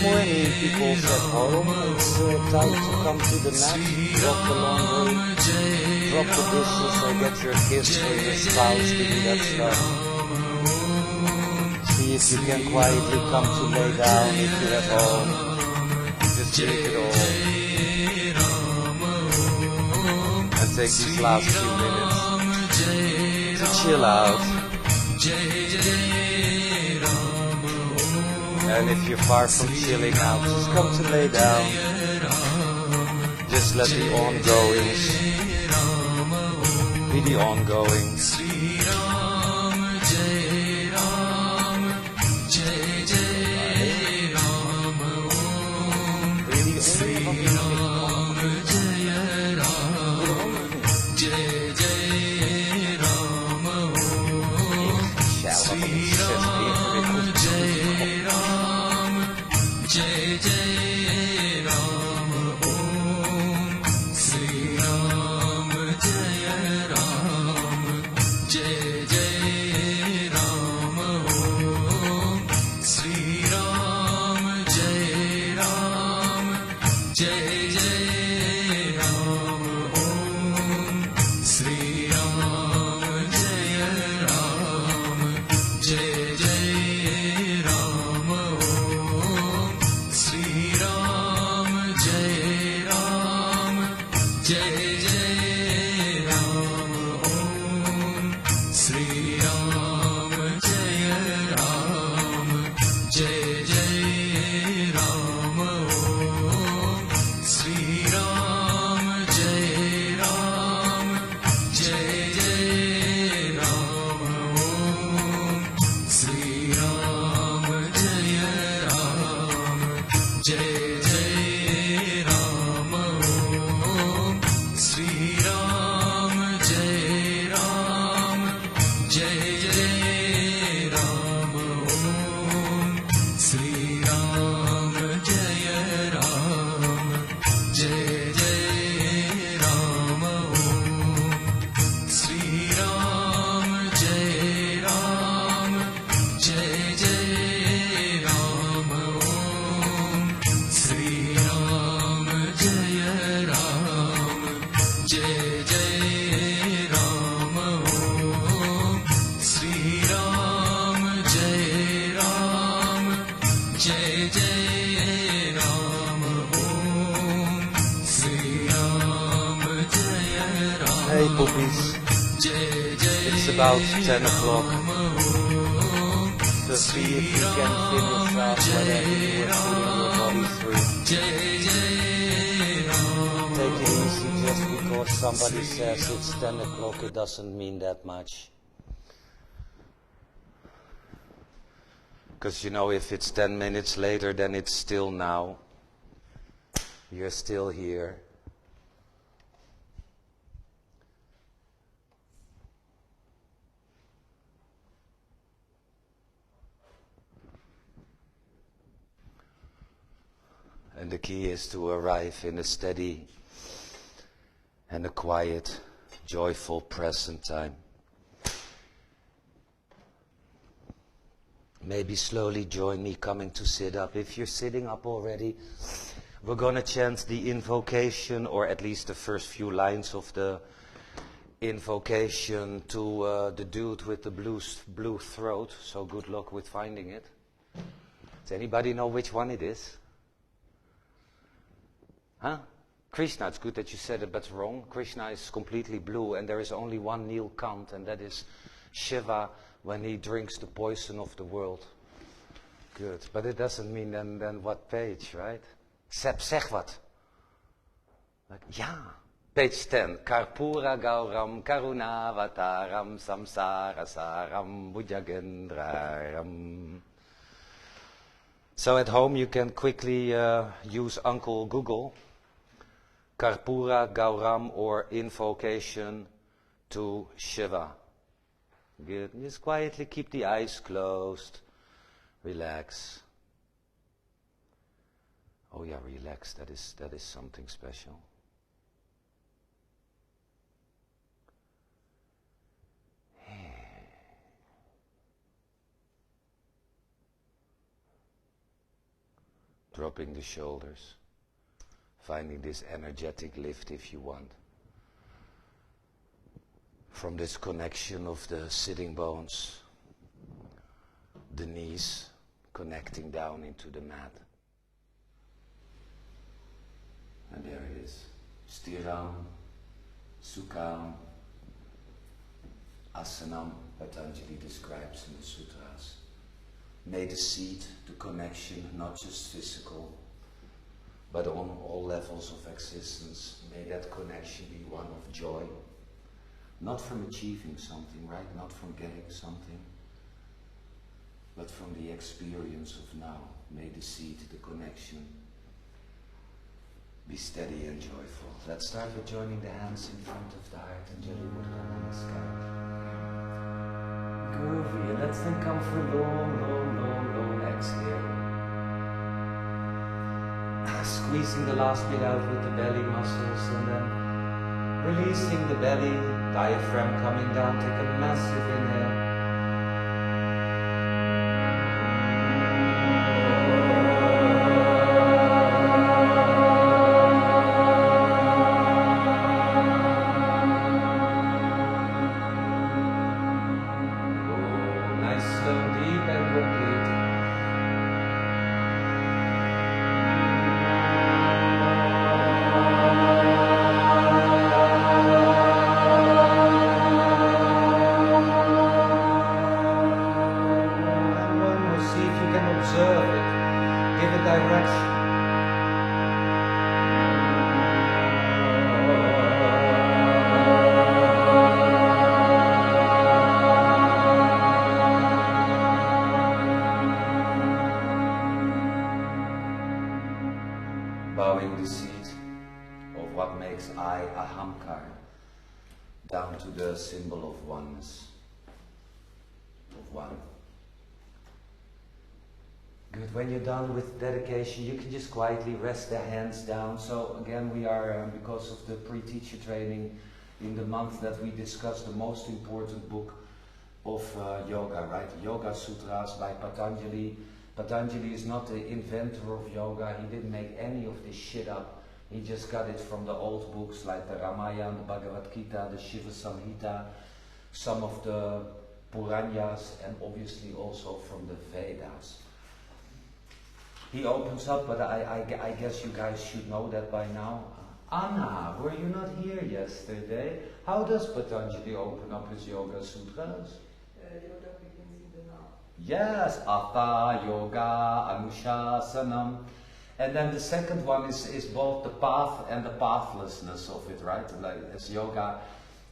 Good morning, people at home. It's time to come to the mat, drop the laundry, drop the dishes, or get your kids or your spouse to do that stuff. See if you can quietly come to lay down if you're at home. Just take it all. And take these last few minutes to chill out. And if you're far from chilling out, just come to lay down. Just let the ongoings be the ongoings. Sri Ram Jaya Ram Jai Jai Ram Om Sri Ram Jai Ram Jai Jai Ram Om Sri Ram Jaya Ram Jai Jai Ram Om Sri Ram Jai Ram Jai Jai Ram Om Sri Ram Jaya Ram Jai Jai Ram Om Sri Ram Jai Ram Jai Jai Ram Om Sri Ram Jaya Ram Jai Jai Ram Om Sri Ram Jai Ram Jai Jai Ram Om Sri Ram Jaya Ram Hey puppies, it's about 10 o'clock. So see if you can finish off whatever you were putting your body through. Take it easy, just because somebody says it's 10 o'clock, it doesn't mean that much. Because you know, if it's 10 minutes later, then it's still now. You're still here. And the key is to arrive in a steady and a quiet, joyful present time. Maybe slowly join me coming to sit up. If you're sitting up already, we're going to chant the invocation, or at least the first few lines of the invocation to the dude with the blue throat. So good luck with finding it. Does anybody know which one it is? Huh? Krishna, it's good that you said it, but it's wrong. Krishna is completely blue, and there is only one Neil Kant, and that is Shiva when he drinks the poison of the world. Good, but it doesn't mean then what page, right? Sep, zeg wat. Like, ja. Page 10. Karpura Gauram Karunavataram Samsara Saram Bhujagendraram. So at home you can quickly use Uncle Google, Karpura Gauram, or invocation to Shiva. Good. Just quietly keep the eyes closed. Relax. Oh yeah, relax. That is something special. Dropping the shoulders, finding this energetic lift if you want. From this connection of the sitting bones, the knees connecting down into the mat. And there it is. Stiram, Sukham, Asanam, Patanjali describes in the sutras. May the seat, the connection, not just physical, but on all levels of existence, may that connection be one of joy. Not from achieving something, right? Not from getting something, but from the experience of now. May the seat, the connection, be steady and joyful. Let's start with joining the hands in front of the heart and Jali Mudra Namaskar. Groovy, and let's then come for long exhale. Squeezing the last bit out with the belly muscles, and then releasing the belly, diaphragm coming down. Take a massive inhale. direction. Bowing the seat of what makes I ahamkar down to the symbol of oneness, of one. Good. When you're done with dedication, you can just quietly rest the hands down. So again, we are, because of the pre-teacher training, in the month that we discuss the most important book of yoga, right? Yoga Sutras by Patanjali. Patanjali is not the inventor of yoga. He didn't make any of this shit up. He just got it from the old books like the Ramayana, the Bhagavad Gita, the Shiva Samhita, some of the Puranyas, and obviously also from the Vedas. He opens up, but I guess you guys should know that by now. Anna, were you not here yesterday? How does Patanjali open up his Yoga Sutras? Yoga begins in the now. Yes, Atha, Yoga, Anushasanam. And then the second one is both the path and the pathlessness of it, right? Like as yoga,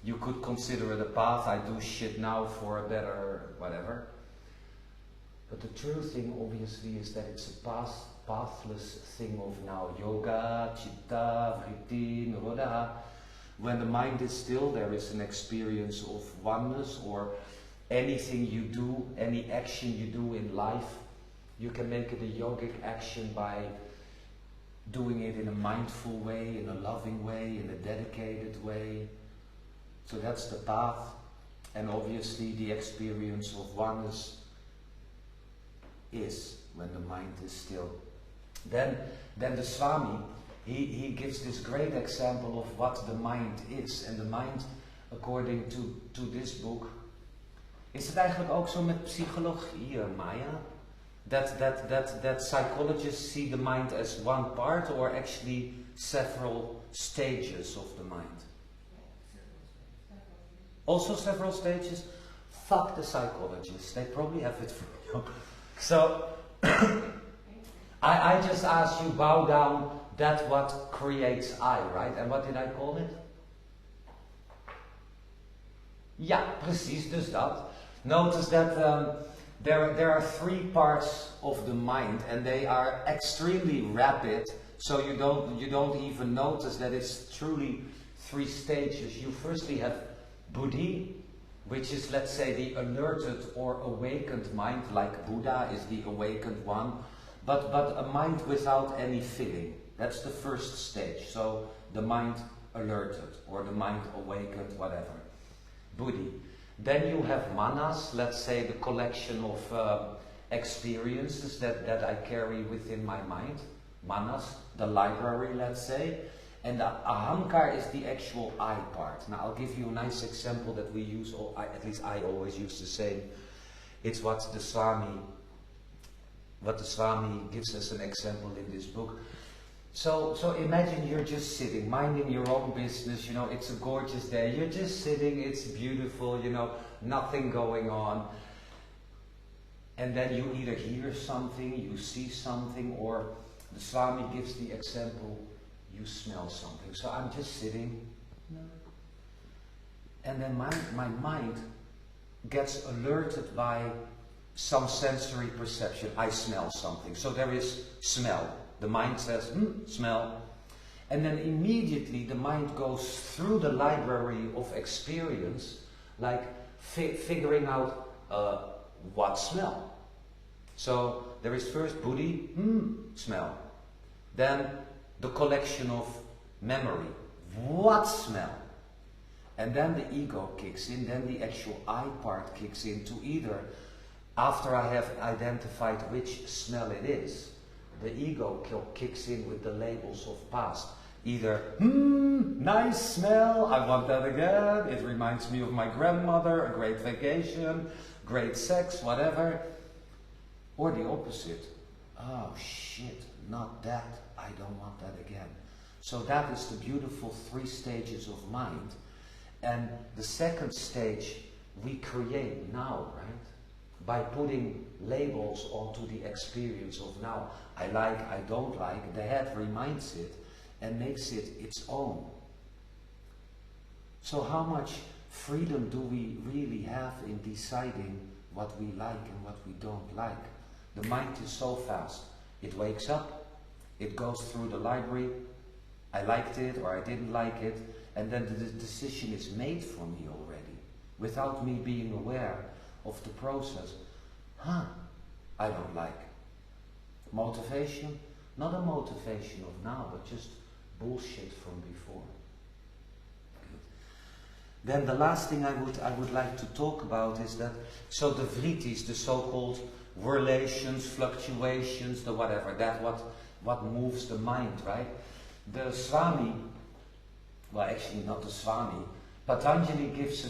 you could consider it a path. I do shit now for a better whatever. But the true thing obviously is that it's a pathless thing of now. Yoga, Chitta, Vritti, Nirodha. When the mind is still, there is an experience of oneness, or anything you do, any action you do in life, you can make it a yogic action by doing it in a mindful way, in a loving way, in a dedicated way. So that's the path. And obviously the experience of oneness is when the mind is still. Then the Swami, he gives this great example of what the mind is. And the mind, according to this book, is het eigenlijk ook zo met psychologie, Maya? That psychologists see the mind as one part, or actually several stages of the mind? Also several stages? Fuck the psychologists, they probably have it from you. So, I just asked you, bow down, that's what creates I, right? And what did I call it? Ja, precies, dus dat. Notice that there are three parts of the mind, and they are extremely rapid, so you don't even notice that it's truly three stages. You firstly have buddhi, which is, let's say, the alerted or awakened mind, like Buddha is the awakened one, but a mind without any feeling. That's the first stage. So the mind alerted or the mind awakened, whatever. Buddhi. Then you have manas, let's say the collection of experiences that I carry within my mind. Manas, the library, let's say. And the ahamkar is the actual I part. Now I'll give you a nice example that we use, or at least I always use the same. It's what the Swami gives us an example in this book. So imagine you're just sitting, minding your own business, you know, it's a gorgeous day, you're just sitting, it's beautiful, you know, nothing going on. And then you either hear something, you see something, or the Swami gives the example, you smell something. So I'm just sitting, and then my mind gets alerted by some sensory perception. I smell something. So there is smell. The mind says, smell. And then immediately the mind goes through the library of experience, like figuring out what smell. So there is first buddhi, smell. Then the collection of memory, what smell? And then the ego kicks in, then the actual I part kicks in to either, after I have identified which smell it is, the ego kicks in with the labels of past. Either, nice smell, I want that again, it reminds me of my grandmother, a great vacation, great sex, whatever. Or the opposite, oh shit, not that, I don't want that again. So that is the beautiful three stages of mind. And the second stage we create now, right? by putting labels onto the experience of now. I like, I don't like. The head reminds it and makes it its own. So how much freedom do we really have in deciding what we like and what we don't like? The mind is so fast. It wakes up, it goes through the library, I liked it or I didn't like it, and then the decision is made for me already, without me being aware of the process. I don't like. Motivation? Not a motivation of now, but just bullshit from before. Then the last thing I would like to talk about is that, so the vrittis, the so-called relations, fluctuations, the whatever, that what moves the mind, right? The Swami, well actually not the Swami, Patanjali gives a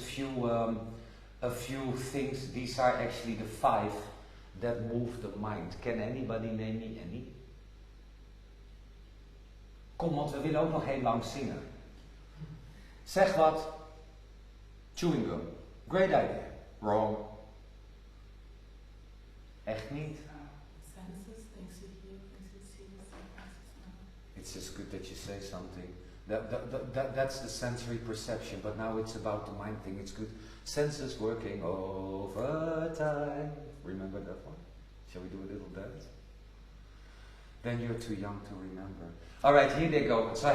few things. These are actually the 5 that move the mind. Can anybody name me any? Kom, want we willen ook nog heel lang zingen. Zeg wat. Chewing gum. Great idea. Wrong. Echt niet? Senses, things you hear, things you see, It's just good that you say something. That's the sensory perception, but now it's about the mind thing. It's good. Senses working overtime. Remember that one? Shall we do a little dance? Then you're too young to remember. Alright, here they go. So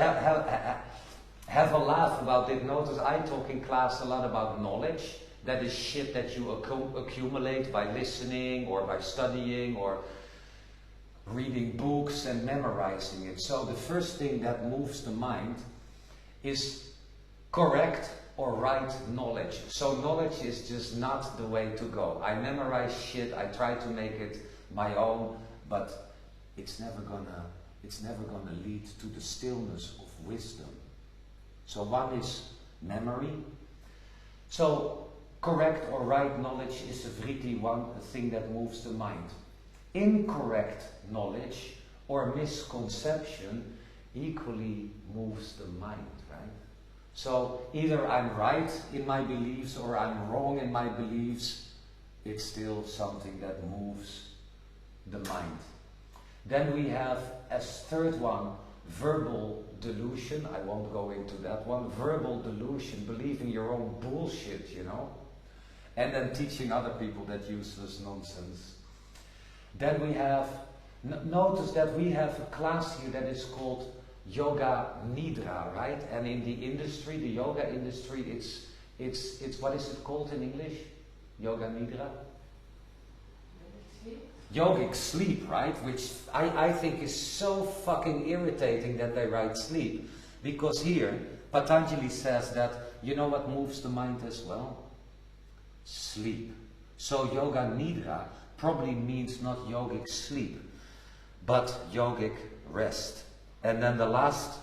have a laugh about it. Notice I talk in class a lot about knowledge. That is shit that you accumulate by listening or by studying or reading books and memorizing it. So the first thing that moves the mind is correct or right knowledge. So knowledge is just not the way to go. I memorize shit, I try to make it my own, but it's never gonna lead to the stillness of wisdom. So one is memory. So correct or right knowledge is a vritti, one thing that moves the mind. Incorrect knowledge or misconception equally moves the mind, right? So either I'm right in my beliefs or I'm wrong in my beliefs, it's still something that moves the mind. Then we have as third one, verbal delusion. I won't go into that one. Verbal delusion, believing your own bullshit, you know, and then teaching other people that useless nonsense. Then we have, notice that we have a class here that is called Yoga Nidra, right? And in the industry, the yoga industry, it's what is it called in English? Yoga Nidra? Yogic sleep, right? Which I think is so fucking irritating that they write sleep. Because here, Patanjali says that, you know what moves the mind as well? Sleep. So Yoga Nidra probably means not yogic sleep, but yogic rest. And then the last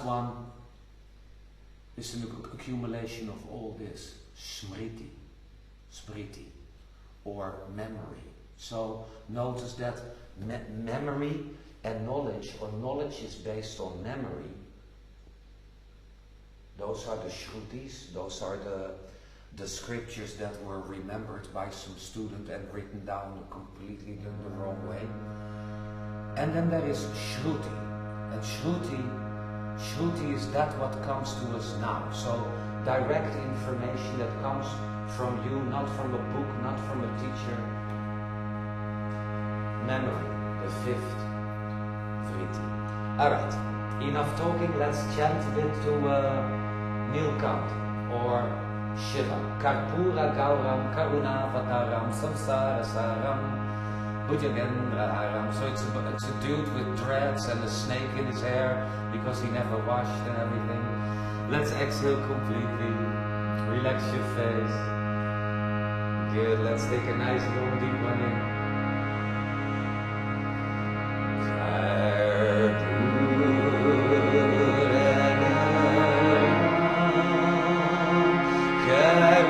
one is an accumulation of all this. Smriti, or memory. So notice that memory and knowledge, or knowledge is based on memory. Those are the shrutis, those are the scriptures that were remembered by some student and written down completely the wrong way. And then there is shruti. And shruti is that what comes to us now. So direct information that comes from you, not from a book, not from a teacher. Memory, the 5th vritti. Alright, enough talking, let's chant a bit to Nilkant or Shiva. Karpura Gauram Karuna Vataram Samsara Saram Bhujagendra Haram. So it's a dude with dreads and a snake in his hair because he never washed and everything. Let's exhale completely. Relax your face. Good, let's take a nice long deep one in. Yeah.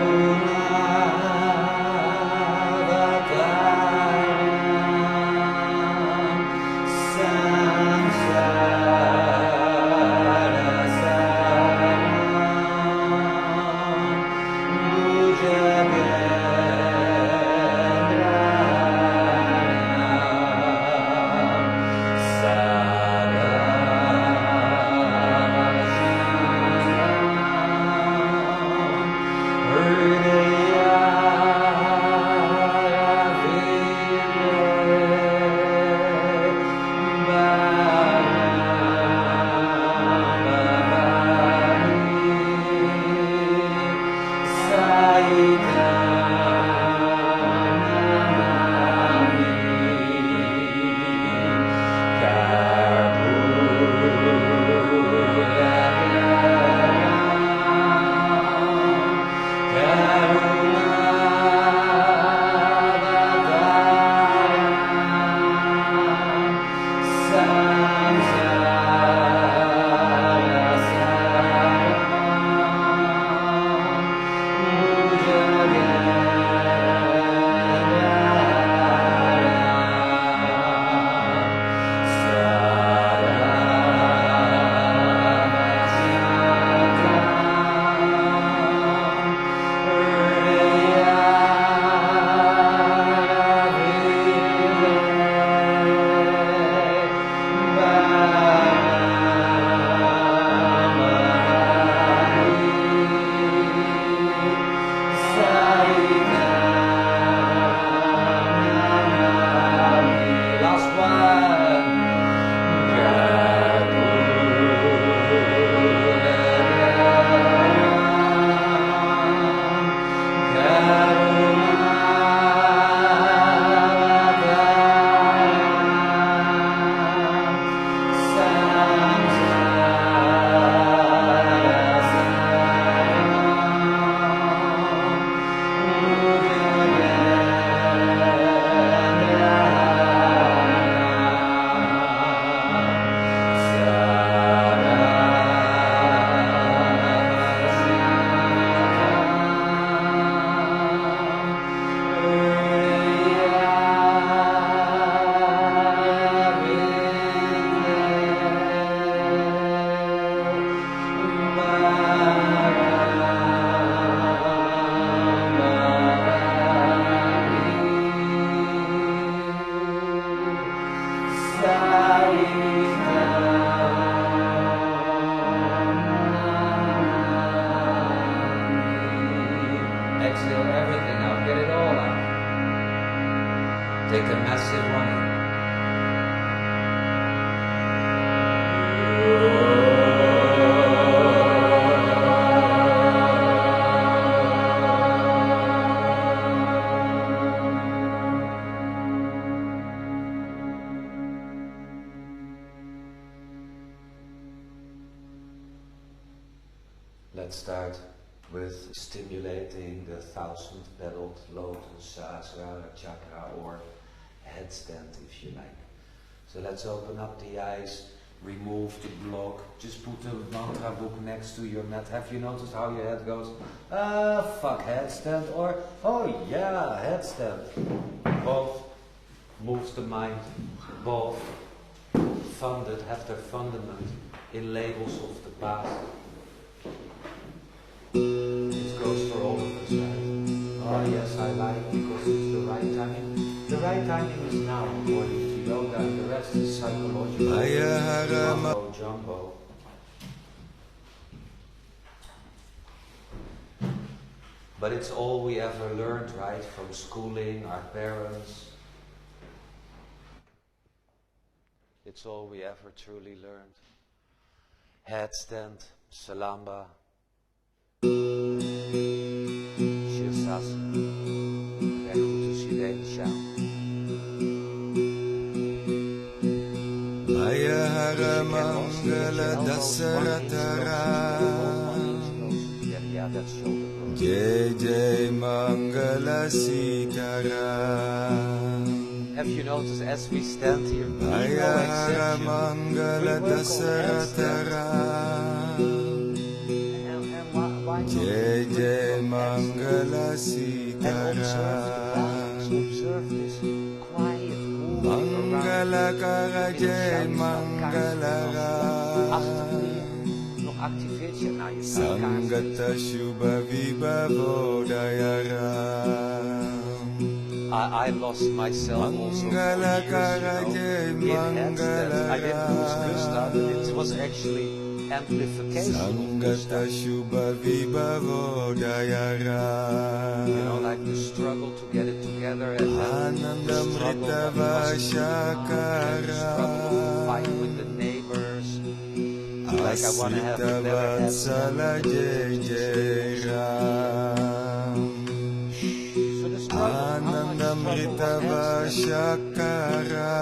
Exhale everything out, get it all out. Take a massive one in. Let's start with stimulating the 1,000-petaled lotus sahasrara chakra, or headstand if you like. So let's open up the eyes, remove the block, just put the mantra book next to your mat. Have you noticed how your head goes, fuck headstand, or oh yeah, headstand? Both moves the mind, both funded, have their fundament in labels of the past. It goes for all of us, right? Oh yes, I like because it's the right timing. The right timing is now, according to yoga, and the rest is psychological. Jumbo, jumbo. But it's all we ever learned, right? From schooling, our parents. It's all we ever truly learned. Headstand, salamba. Shirsasana, weg goed de sirene sjaal. Maya Hara Mangala Dasaratara Yeah, that's shoulder. Jai Jai Mangala Sitara. Have you noticed as we stand here, Maya Hara Mangala Dasaratara Jai Jai Mangala Sitara. Observe this quiet movement Mangala Kara Jai Mangala nog activeert je naar je Sangata Shubha Vibhavo Dayara. I lost myself also 4 years ago in headstand. I didn't lose Gustav, it was actually amplification of Sangata Gustav. Shubha Vibhavo Dayara. You know, like the struggle to get it together, and then the Anandamrita struggle that we must do, and the struggle to Vashakara fight with the neighbors. Like I want to have a better Asita headstand. Vatsala Jai Jai Ram. Asrita Vashakara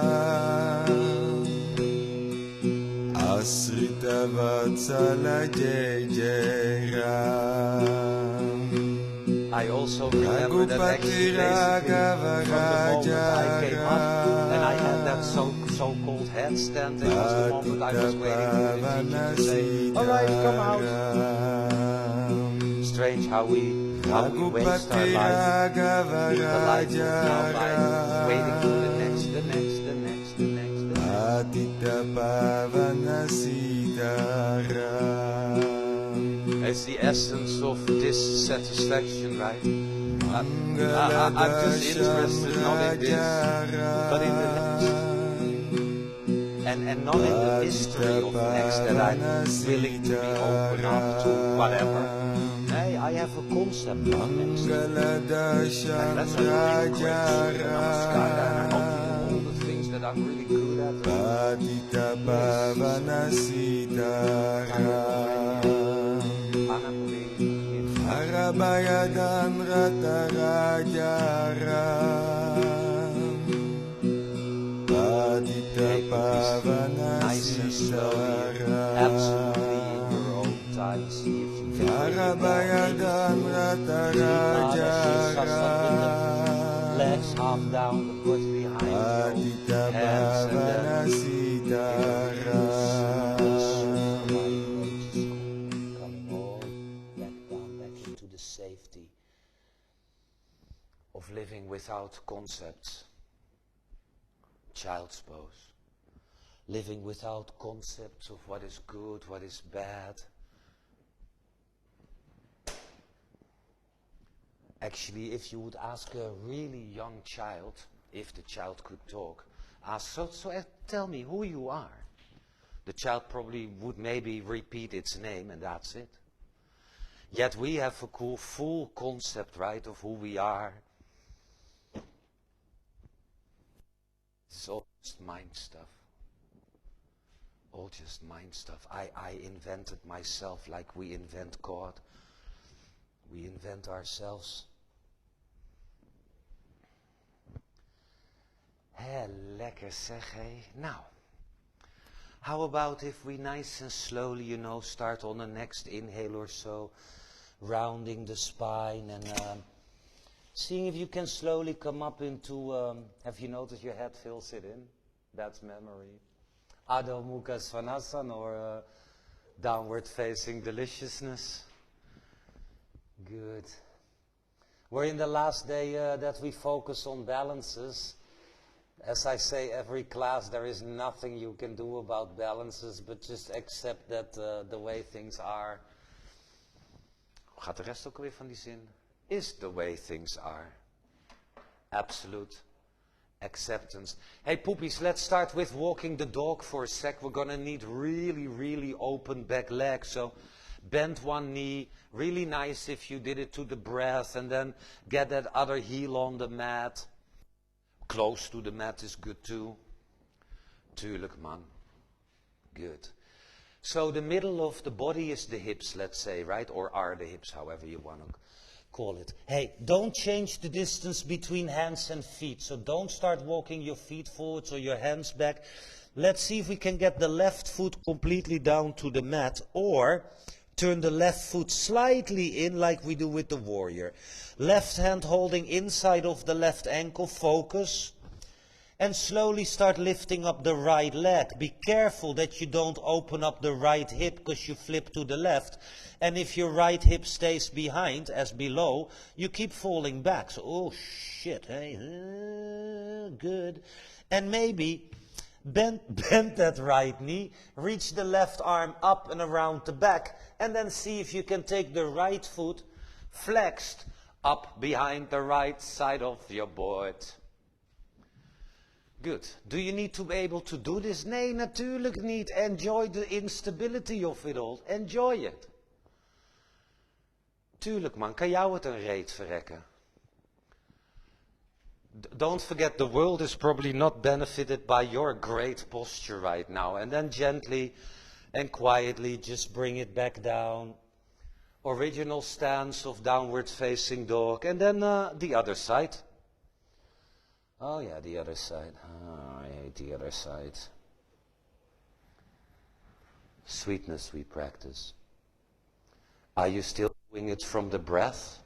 Asrita Vatsala Jejera. I also remember that actually basically from the moment I came up and I had that so-called headstand, it was the moment I was waiting for the teacher to say, alright, come out. Strange how we waste our life. The life moves now by waiting for the next. It's the essence of dissatisfaction, right? I'm just interested not in this, but in the next. And not in the mystery of the next, that I'm willing to be open up to whatever. Hey, I have a concept of next. Like, let's have a real great shoot and I'm a skydiving. I hope to do all the things that I'm really good at. Arabayadan Ratarajara Padita Nice and slowly, absolutely in your own time. See if you can Arabayadan Ratarajara legs half down, the foot behind you, hands and then safety of living without concepts. Child's pose. Living without concepts of what is good, what is bad. Actually, if you would ask a really young child, if the child could talk, ask, so tell me who you are. The child probably would maybe repeat its name and that's it. Yet we have a full concept, right, of who we are. It's all just mind stuff. All just mind stuff. I invented myself like we invent God. We invent ourselves. Hé, lekker zeg, hé. Now, how about if we nice and slowly, you know, start on the next inhale or so, rounding the spine and seeing if you can slowly come up into, have you noticed your head fills it in? That's memory. Adho Mukha Svanasana or downward facing deliciousness. Good. We're in the last day that we focus on balances. As I say every class, there is nothing you can do about balances, but just accept that the way things are. Hoe gaat de rest ook weer van die zin? Is the way things are. Absolute acceptance. Hey poopies, let's start with walking the dog for a sec. We're gonna need really, really open back legs. So bend one knee. Really nice if you did it to the breath and then get that other heel on the mat. Close to the mat is good too. Tuurlijk man. Good. So the middle of the body is the hips, let's say, right? Or are the hips, however you want to call it. Hey, don't change the distance between hands and feet. So don't start walking your feet forwards or your hands back. Let's see if we can get the left foot completely down to the mat, or turn the left foot slightly in like we do with the warrior. Left hand holding inside of the left ankle, focus. And slowly start lifting up the right leg. Be careful that you don't open up the right hip because you flip to the left. And if your right hip stays behind, as below, you keep falling back. So, oh shit, hey, good. And maybe bend that right knee, reach the left arm up and around the back, and then see if you can take the right foot flexed up behind the right side of your board. Good. Do you need to be able to do this? Nee, natuurlijk niet. Enjoy the instability of it all. Enjoy it. Tuurlijk man, kan jou het een reet verrekken. Don't forget, the world is probably not benefited by your great posture right now. And then gently and quietly just bring it back down. Original stance of downward facing dog. And then the other side. Oh yeah, the other side. Oh, I hate the other side. Sweetness we practice. Are you still doing it from the breath?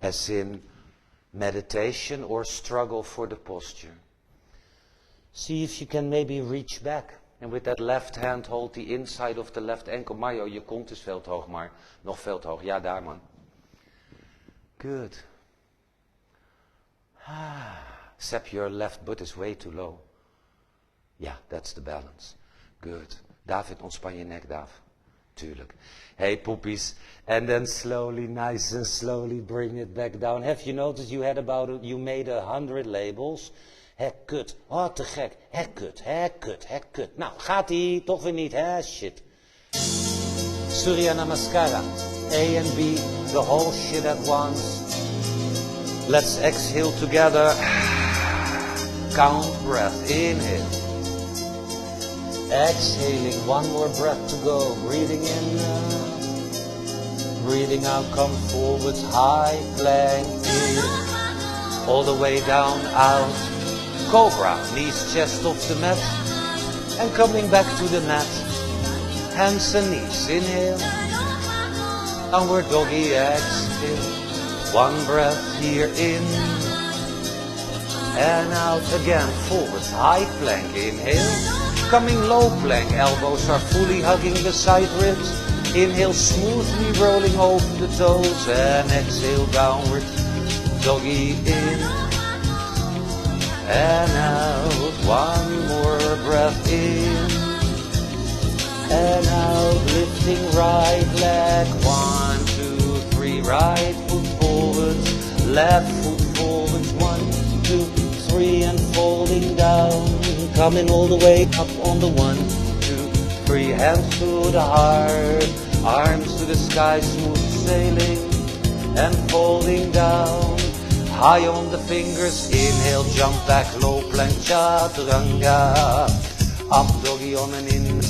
As in meditation, or struggle for the posture? See if you can maybe reach back. And with that left hand hold the inside of the left ankle. Mario, je kont is veel te hoog, maar nog veel te hoog. Ja, daar man. Good. Except your left butt is way too low. Yeah, that's the balance. Good. David, ontspan je nek, Dav. Tuurlijk. Hey, poepies. And then slowly, nice and slowly bring it back down. Have you noticed you made 100 labels? Kut. Oh, te gek. Kut. Kut. Nou, gaat-ie. Toch weer niet, hè? Shit. Surya Namaskara. A and B, the whole shit at once. Let's exhale together. Count breath. Inhale. Exhaling. One more breath to go. Breathing in. Breathing out. Come forward. High plank. In. All the way down. Out. Cobra, knees, chest off the mat, and coming back to the mat, hands and knees, inhale, downward doggy, exhale, one breath here in, and out again, forward, high plank, inhale, coming low plank, elbows are fully hugging the side ribs, inhale, smoothly rolling over the toes, and exhale, downward doggy, in, and out, one more breath in, and out, lifting right leg, 1, 2, 3, right foot forward, left foot forward, 1, 2, 3, and folding down, coming all the way up on the 1, 2, 3, hands to the heart, arms to the sky, smooth sailing, and folding down, high on the fingers, inhale, jump back, low plank, chaturanga, up doggy on and in,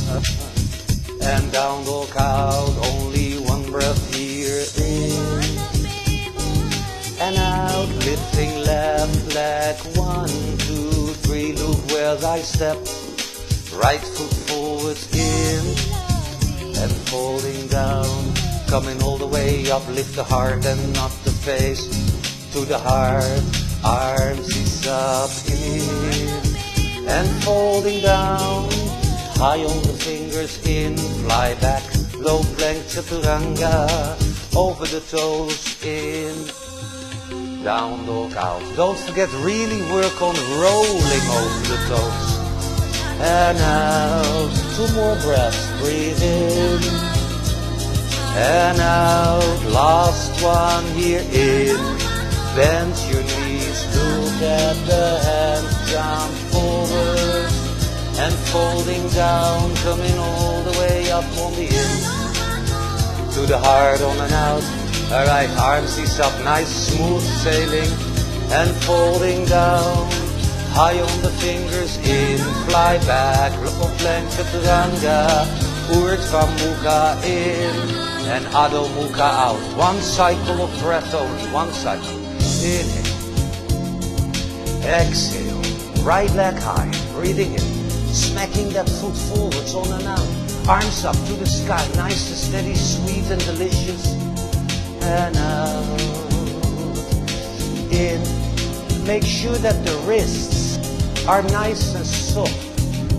and down dog out, only one breath here, in, and out, lifting left leg, 1, 2, 3, look where I step, right foot forward, in, and folding down, coming all the way up, lift the heart and not the face, to the heart, arms is up, in, and folding down, high on the fingers, in, fly back, low plank, chaturanga, over the toes, in, down dog out. Don't forget, really work on rolling over the toes, and out, 2 more breaths, breathe in, and out, last one here, in, bend your knees, look at the hands, jump forward, and folding down, coming all the way up on the in, to the heart, on and out, alright, arms is up, nice smooth sailing, and folding down, high on the fingers, in, fly back, low plank, chaturanga, urdhva mukha in, and adho mukha out, 1 cycle of breath only, 1 cycle. Inhale, exhale, right leg high, breathing in, smacking that foot forwards on and out, arms up to the sky, nice and steady, sweet and delicious, and out, in, make sure that the wrists are nice and soft,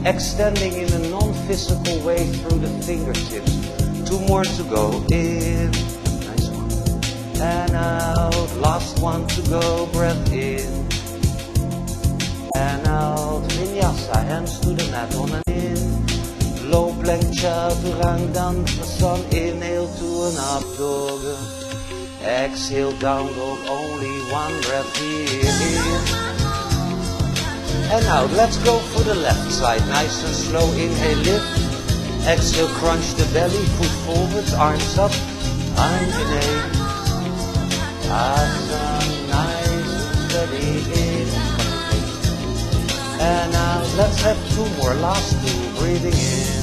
extending in a non-physical way through the fingertips, 2 more to go, in, nice one, and out, last one to go, breath in, and out, vinyasa, hands to the mat, on and in, low plank, chaturanga, sun, inhale to an up dog, exhale, down dog, only 1 breath here, in, and out, let's go for the left side, nice and slow, inhale, lift, exhale, crunch the belly, foot forwards, arms up, Anjane, Asana, nice and steady, in, and out, let's have 2 more, last 2, breathing in,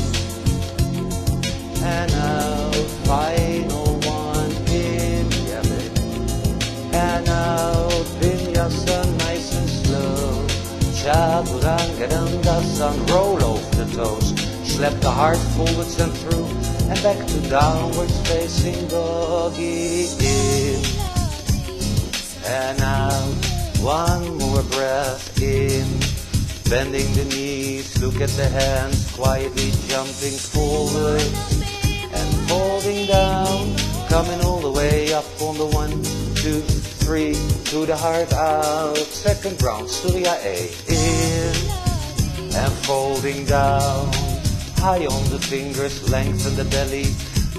and out, final 1, in, yeah baby, and out, vinyasa, nice and slow, Chaturanga, roll over the toes. Slap the heart forwards and through, and back to downwards facing doggy. In and out, one more breath in. Bending the knees, look at the hands, quietly jumping forward and folding down, coming all the way up on the 1, 2, 3, to the heart out. Second round, Surya A, in and folding down, high on the fingers, lengthen the belly,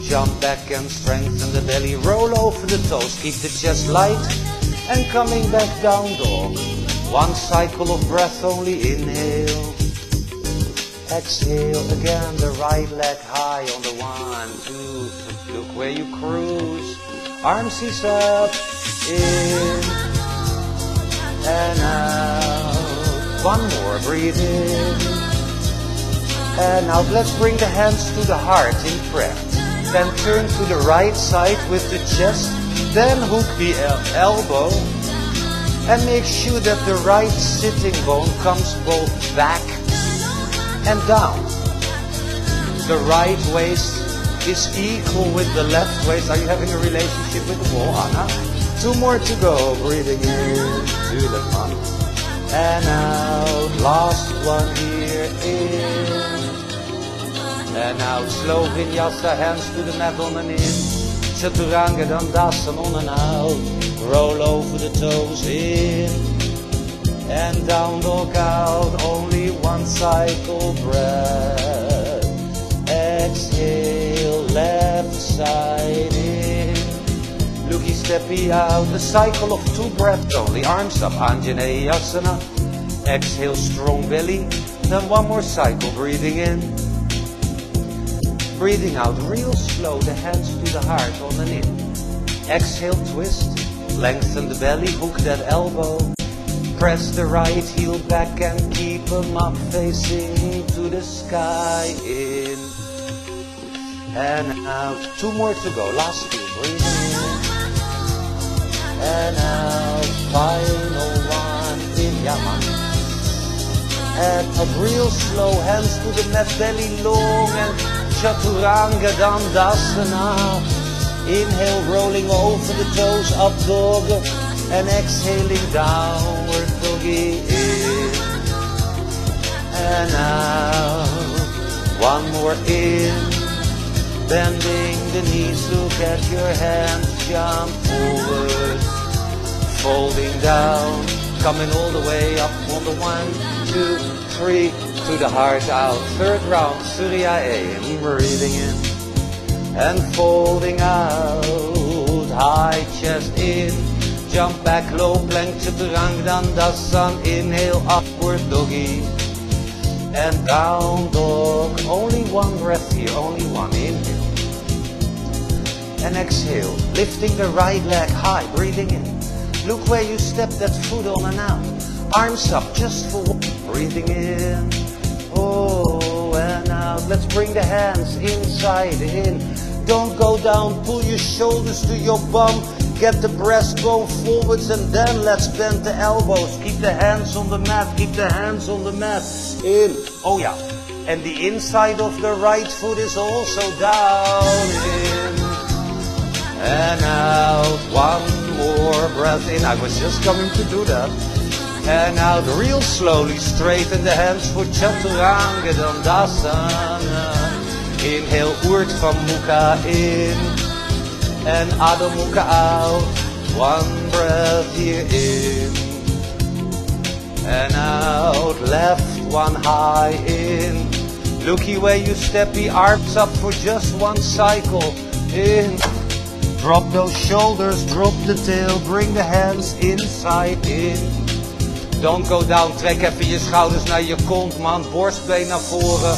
jump back and strengthen the belly, roll over the toes, keep the chest light, and coming back down dog. One cycle of breath only, inhale, exhale again, the right leg high on the 1, 2, look where you cruise, arms sees up, in and out, one more, breathe in, and now let's bring the hands to the heart in prayer, then turn to the right side with the chest, then hook the elbow, and make sure that the right sitting bone comes both back and down. The right waist is equal with the left waist. Are you having a relationship with the wall, Anna? 2 more to go. Breathing in, to the front, and out. Last one here, in, and out. Slow vinyasa, hands to the mat on and in. Chaturanga, Dandasana, on and out. Roll over the toes, in and down dog out, only one cycle breath. Exhale, left side in, looky steppy out, the cycle of 2 breaths only, arms up, Anjaneyasana. Exhale, strong belly, then 1 more cycle, breathing in, breathing out, real slow, the hands to the heart, on and in. Exhale, twist. Lengthen the belly, hook that elbow, press the right heel back and keep them up facing to the sky, in and out. 2 more to go, last 2, breathing in and out, final 1, in, yaman. And up real slow, hands to the mat, belly long and Chaturanga Dandasana. Inhale, rolling over the toes, up dog, and exhaling downward doggy, in and out. 1 more in, bending the knees, look at your hands, jump forward, folding down, coming all the way up on the 1, 2, 3, to the heart out. 3rd round, Surya A, and breathing in. And folding out, high chest in, jump back, low plank, Chaturanga Dandasana, inhale, upward doggy, and down dog, only 1 breath here, only 1, inhale, and exhale, lifting the right leg high, breathing in, look where you step that foot on and out, arms up, just for 1, breathing in, oh, and out, let's bring the hands inside, in, don't go down, pull your shoulders to your bum, get the breastbone forwards, and then let's bend the elbows, keep the hands on the mat, keep the hands on the mat, in, oh yeah, and the inside of the right foot is also down, in, and out, 1 more breath in, I was just coming to do that, and out, real slowly, straighten the hands for Chaturanga Dandasana. Inhale, Urdhva Mukha in and Adho Mukha out. 1 breath here, in and out. Left 1 high in. Looky where you step the arms up for just 1 cycle. In. Drop those shoulders, drop the tail, bring the hands inside, in. Don't go down, trek even je schouders naar je kont, man. Borstbeen naar voren.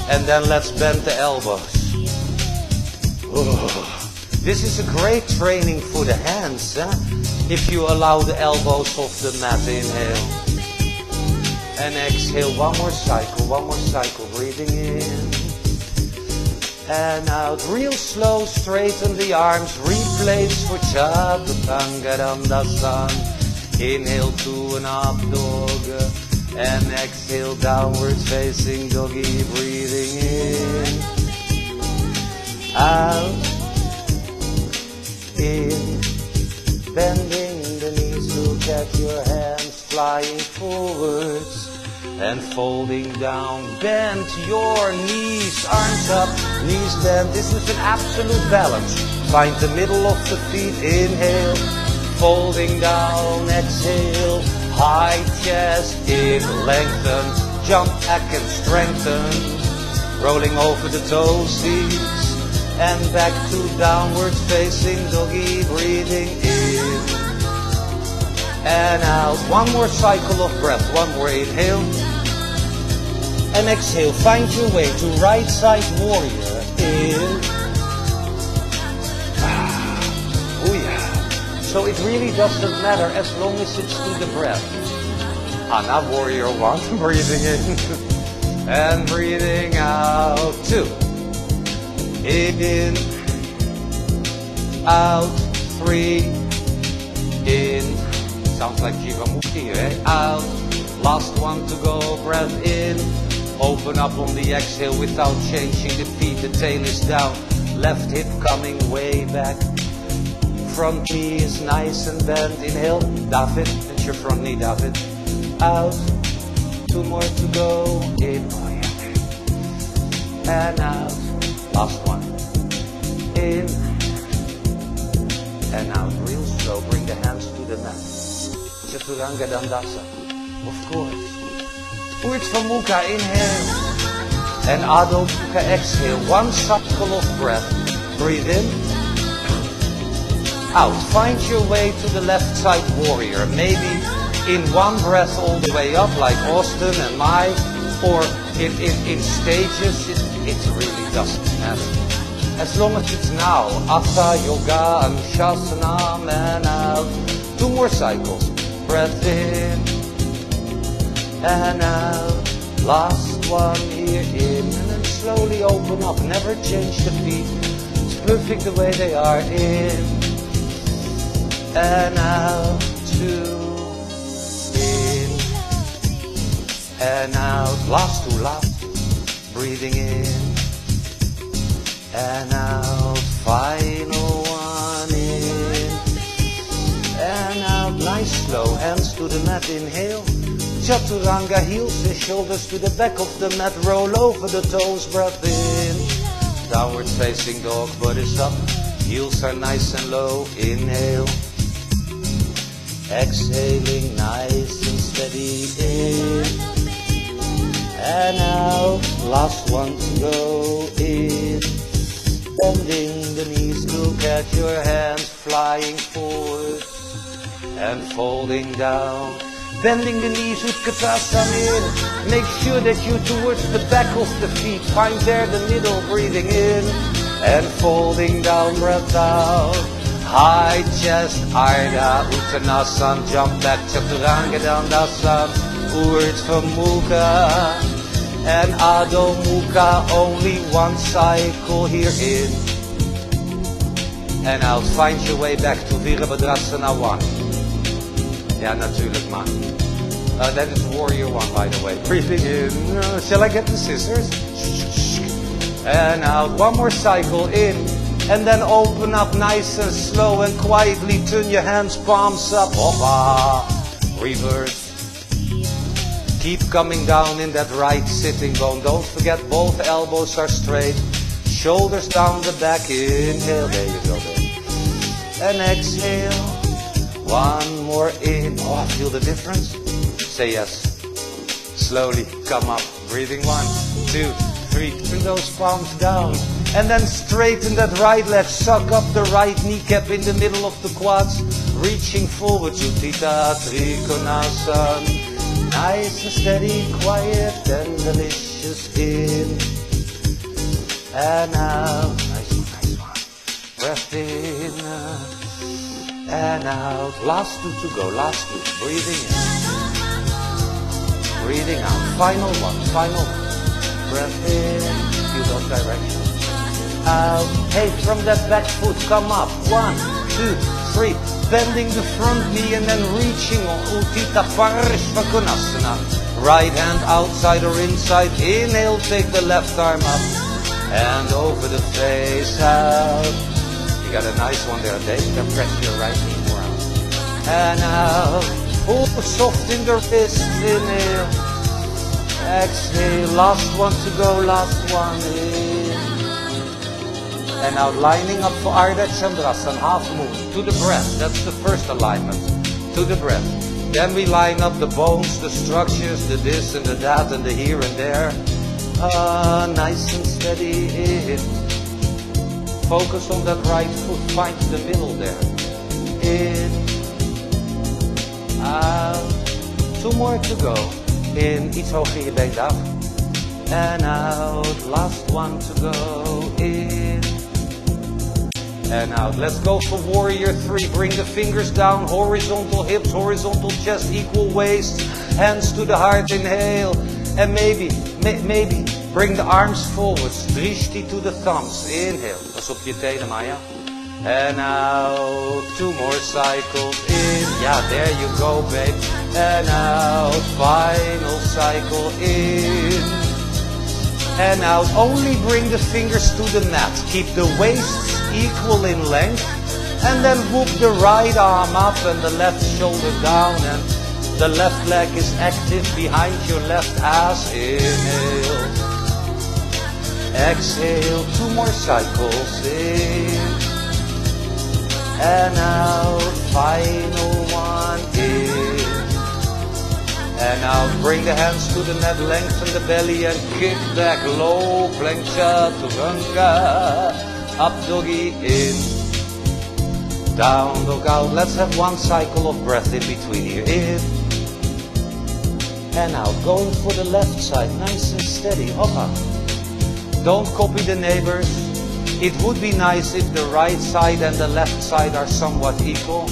And then let's bend the elbows. This is a great training for the hands, if you allow the elbows off the mat. Inhale. And exhale, 1 more cycle, breathing in. And out, real slow, straighten the arms, replace for Chaturanga Dandasana. Inhale, 2 and up dog. And exhale, downward facing doggy, breathing in, out, in, bending the knees, look at your hands, flying forwards and folding down. Bend your knees, arms up, knees bent. This is an absolute balance. Find the middle of the feet, inhale, folding down, exhale, high chest in, lengthen, jump back and strengthen, rolling over the toe seats, and back to downward facing doggy, breathing in and out. One more cycle of breath, one more inhale, and exhale, find your way to right side warrior, in, oh yeah. So it really doesn't matter as long as it's to the breath. Now warrior one, breathing in and breathing out, two, in, out, three, in, sounds like Jivamukti, eh? Out, last one to go, breath in, open up on the exhale without changing the feet, the tail is down, left hip coming way back, front knee is nice and bent, inhale, David, it's your front knee, David, out, two more to go, in, oh yeah, and out, last one, in, and out, real slow, bring the hands to the mat, Chaturanga Dandasa, of course, Urdhva Mukha, inhale, and Adho Mukha, exhale, one cycle of breath, breathe in, out, find your way to the left side warrior, maybe in one breath all the way up like Austin and Mike, or in stages, it really doesn't matter. As long as it's now, Hatha, Yoga, Anushasana, and out, two more cycles, breath in, and out, last one here, in, and then slowly open up, never change the feet, it's perfect the way they are, in, and out, two, in, and out, last two, breathing in, and out, final one, in, and out, nice slow, hands to the mat, inhale, Chaturanga, heels and shoulders to the back of the mat, roll over the toes, breath in, downward facing dog, butt is up, heels are nice and low, inhale, exhaling nice and steady, in, and out, last one to go, in, bending the knees, look at your hands, flying forward, and folding down, bending the knees, Utkatasana in, make sure that you're towards the back of the feet, find there the middle, breathing in, and folding down, breath out, high chest, Ardha Uttanasana, jump back, Chaturanga Dandasana, Urdhva Mukha, and Adho Mukha, only one cycle here, in, and out, find your way back to Virabhadrasana 1. Ja, natuurlijk man. That is warrior 1 by the way. Breathing in, shall I get the scissors? And out, one more cycle, in, and then open up nice and slow and quietly, turn your hands, palms up, hoppa, reverse. Keep coming down in that right sitting bone, don't forget both elbows are straight, shoulders down the back, inhale, there you go, there. And exhale, one more in, oh, I feel the difference, say yes, slowly, come up, breathing 1, 2, 3, turn those palms down, and then straighten that right leg, suck up the right kneecap in the middle of the quads, reaching forward, Utthita Trikonasana, nice and steady, quiet and delicious, in, and out, nice one, breath in, and out, last two to go, last two, breathing in, breathing out, final one, breath in, feel those directions, out, hey, from that back foot, come up, 1, 2, 3, bending the front knee and then reaching on Utthita Parishva Konasana, Right hand outside or inside. Inhale, take the left arm up and over the face out. You got a nice one there, Dave. Then press your right knee more out. And out. Oh, soft in the wrist. Inhale. Exhale. Last one to go. Last one in. And now lining up for Ardha Chandrasana, half moon. To the breath. That's the first alignment. To the breath. Then we line up the bones, the structures, the this and the that and the here and there. Nice and steady in. Focus on that right foot, find the middle there. In, out. 2 more to go. In, iets hoger je been af. And out, last one to go. In. And out. Let's go for warrior 3. Bring the fingers down, horizontal hips, horizontal chest, equal waist. Hands to the heart, inhale. And maybe, bring the arms forwards. Drishti to the thumbs. Inhale. Pas op je tenen, Maya. And out. 2 more cycles. In. Yeah, there you go, babe. And out. Final cycle. In. And out. Only bring the fingers to the mat. Keep the waists equal in length. And then whoop the right arm up and the left shoulder down. And the left leg is active behind your left ass. Inhale. Exhale. 2 more cycles. In. And out. Final one. In. And out. Bring the hands to the mat. Lengthen the belly and kick back. Low plank chaturanga. Up doggy. In. Down dog out. Let's have 1 cycle of breath in between here. In. And out. Going for the left side. Nice and steady. Hoppa. Don't copy the neighbors. It would be nice if the right side and the left side are somewhat equal.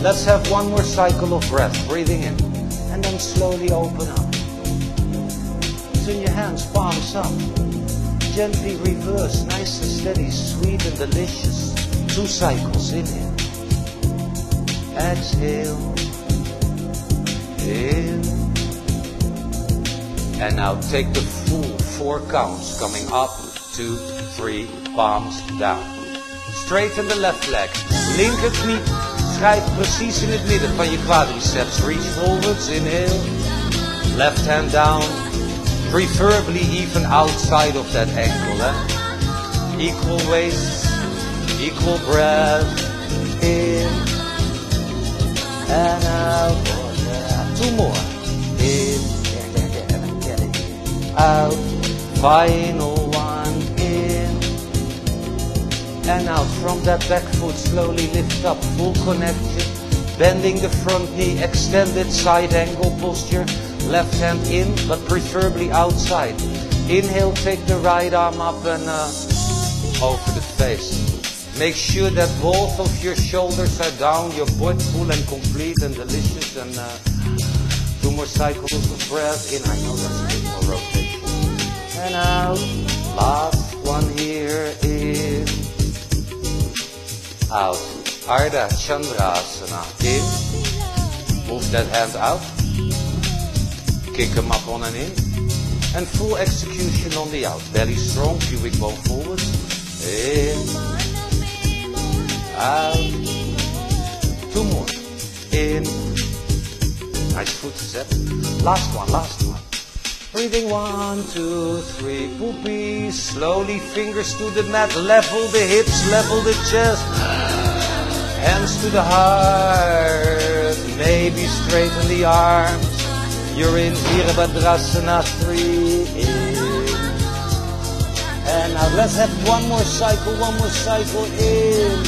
Let's have 1 more cycle of breath. Breathing in. And then slowly open up. Turn your hands, palms up. Gently reverse. Nice and steady. Sweet and delicious. 2 cycles. Inhale. Exhale. In. And now take the full 4 counts. Coming up, 2, 3, palms down. Straighten the left leg. Linker knie schrijft precies in het midden van je quadriceps. Reach forwards, inhale. Left hand down. Preferably even outside of that ankle. Equal waist, equal breath. In. And out. Oh, yeah. 2 more. In. Out. Final one. In. And out. From that back foot, slowly lift up. Full connection. Bending the front knee. Extended side angle posture. Left hand in, but preferably outside. Inhale, take the right arm up and over the face. Make sure that both of your shoulders are down. Your butt full and complete and delicious. And 2 more cycles of breath. In. I know that's a bit more rotation. And out. Last one here. In. Out. Ardha Chandrasana. In. Move that hand out. Kick them up on and in. And full execution on the out. Belly strong, pubic bone forward. In. Out. 2 more. In. Nice foot step. Last one, last one. Breathing 1, 2, 3. Poopy. Slowly fingers to the mat. Level the hips, level the chest. Hands to the heart. Maybe straighten the arms. You're in Virabhadrasana 3. In. And now let's have 1 more cycle, 1 more cycle. In.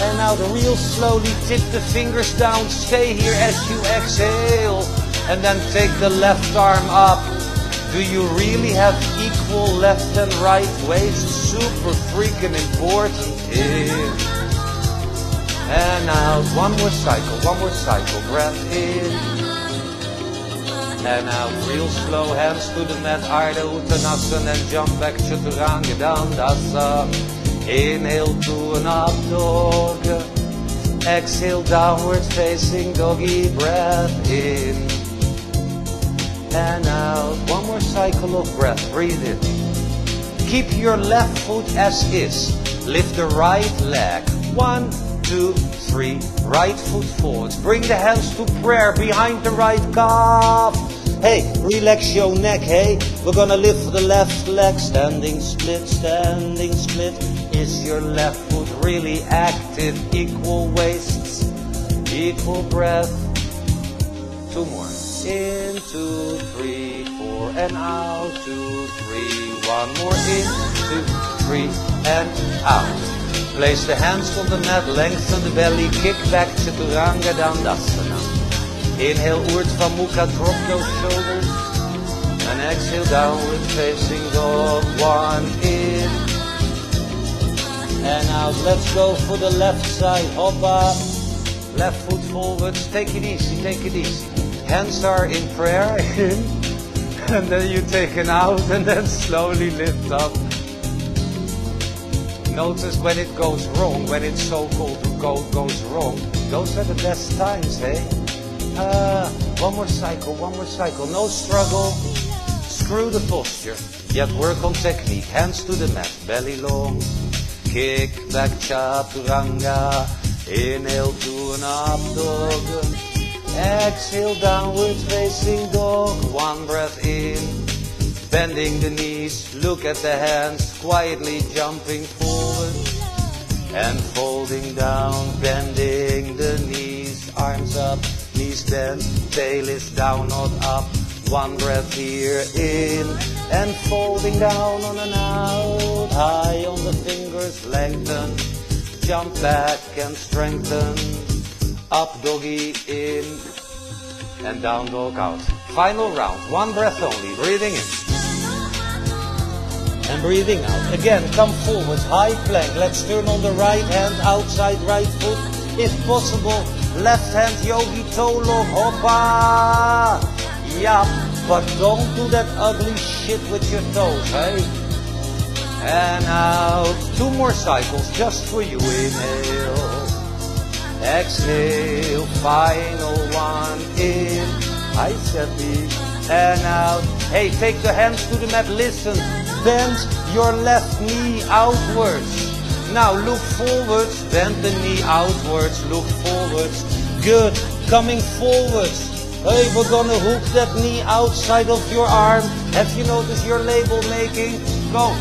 And now real slowly tip the fingers down. Stay here as you exhale. And then take the left arm up. Do you really have equal left and right waist? Super freaking important. In. And out. 1 more cycle, 1 more cycle. Breath in. And out, real slow, hands to the mat, Ardha Uttanasana, and jump back, Chaturanga Dandasana. Inhale to an up dog. Exhale, downward facing doggy, breath in. and out. One more cycle of breath, breathe in. Keep your left foot as is. Lift the right leg. 1, 2, 3. Right foot forward. Bring the hands to prayer behind the right calf. Hey, relax your neck, hey. We're gonna lift the left leg. Standing split, standing split. Is your left foot really active? Equal weights, equal breath. 2 more. In, 2, 3, 4, and out. 2, 3. 1 more. In, 2, 3, and out. Place the hands on the mat, lengthen the belly, kick back, Chaturanga Dandasana. Inhale, Urdhva Mukha, drop those shoulders. And exhale, downward facing dog. 1 in. And out. Let's go for the left side. Hop up. Left foot forwards. Take it easy, take it easy. Hands are in prayer, in, and then you take it out, and then slowly lift up. Notice when it goes wrong, when it's so-called goes wrong. Those are the best times, hey? One more cycle, no struggle. Screw the posture, yet work on technique. Hands to the mat, belly long. Kick back, Chaturanga. Inhale to an up dog. Exhale, downward facing dog. 1 breath in. Bending the knees, look at the hands. Quietly jumping forward. And folding down, bending the knees. Arms up, knees bent. Tail is down, not up. 1 breath here, in. And folding down on and out. High on the fingers, lengthen. Jump back and strengthen. Up doggy, in, and down dog out. Final round, 1 breath only, breathing in. And breathing out. Again, come forward, high plank. Let's turn on the right hand, outside right foot. If possible, left hand yogi toe lock, hoppa. Yeah, but don't do that ugly shit with your toes, hey? And out. 2 more cycles, just for you, inhale. Exhale, final 1 in. I said big and out. Hey, take the hands to the mat, listen. Bend your left knee outwards. Now look forwards, bend the knee outwards, look forwards. Good, coming forwards. Hey, we're gonna hook that knee outside of your arm. Have you noticed your label making? Go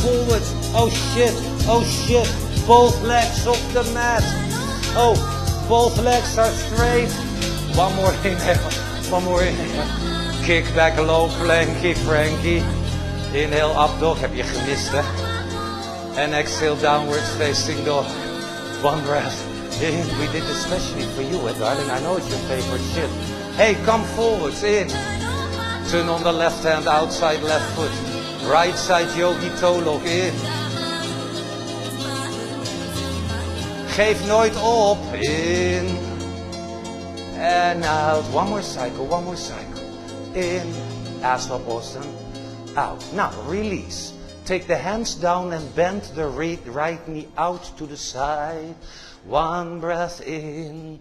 forwards. Oh shit. Both legs off the mat. Oh, both legs are straight. 1 more inhale, 1 more inhale. Kick back, low planky, Frankie. Inhale, up dog, heb je gemist, hè? And exhale, downwards facing dog. 1 breath in. We did this especially for you, darling. I know it's your favorite shit. Hey, come forwards, in. Turn on the left hand, outside left foot. Right side yogi toe lock, in. Geef nooit op, in. And out. 1 more cycle, 1 more cycle. In. Aswapasana. Out. Now, release. Take the hands down and bend the right knee out to the side. 1 breath in.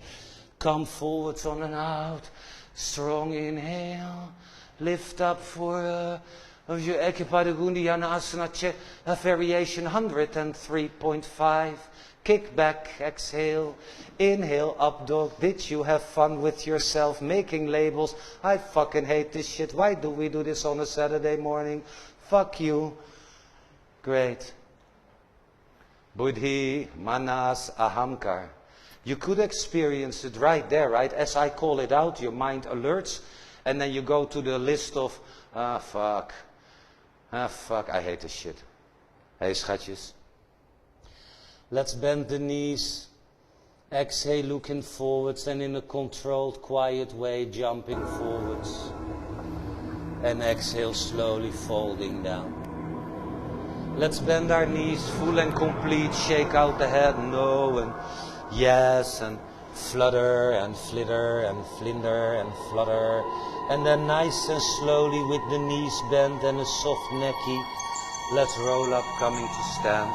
Come forwards on and out. Strong inhale. Lift up for your Ekipadagundiyanasana variation 103.5. Kick back, exhale, inhale, up dog. Did you have fun with yourself making labels? I fucking hate this shit. Why do we do this on a Saturday morning? Fuck you. Great. Buddhi, manas, ahamkar. You could experience it right there, right? As I call it out, your mind alerts. And then you go to the list of, fuck, I hate this shit. Hey, schatjes. Let's bend the knees. Exhale, looking forwards, and in a controlled, quiet way, jumping forwards. And exhale, slowly folding down. Let's bend our knees, full and complete. Shake out the head, no, and yes, and flutter, and flitter, and flinder, and flutter. And then nice and slowly with the knees bent and a soft necky. Let's roll up, coming to stand.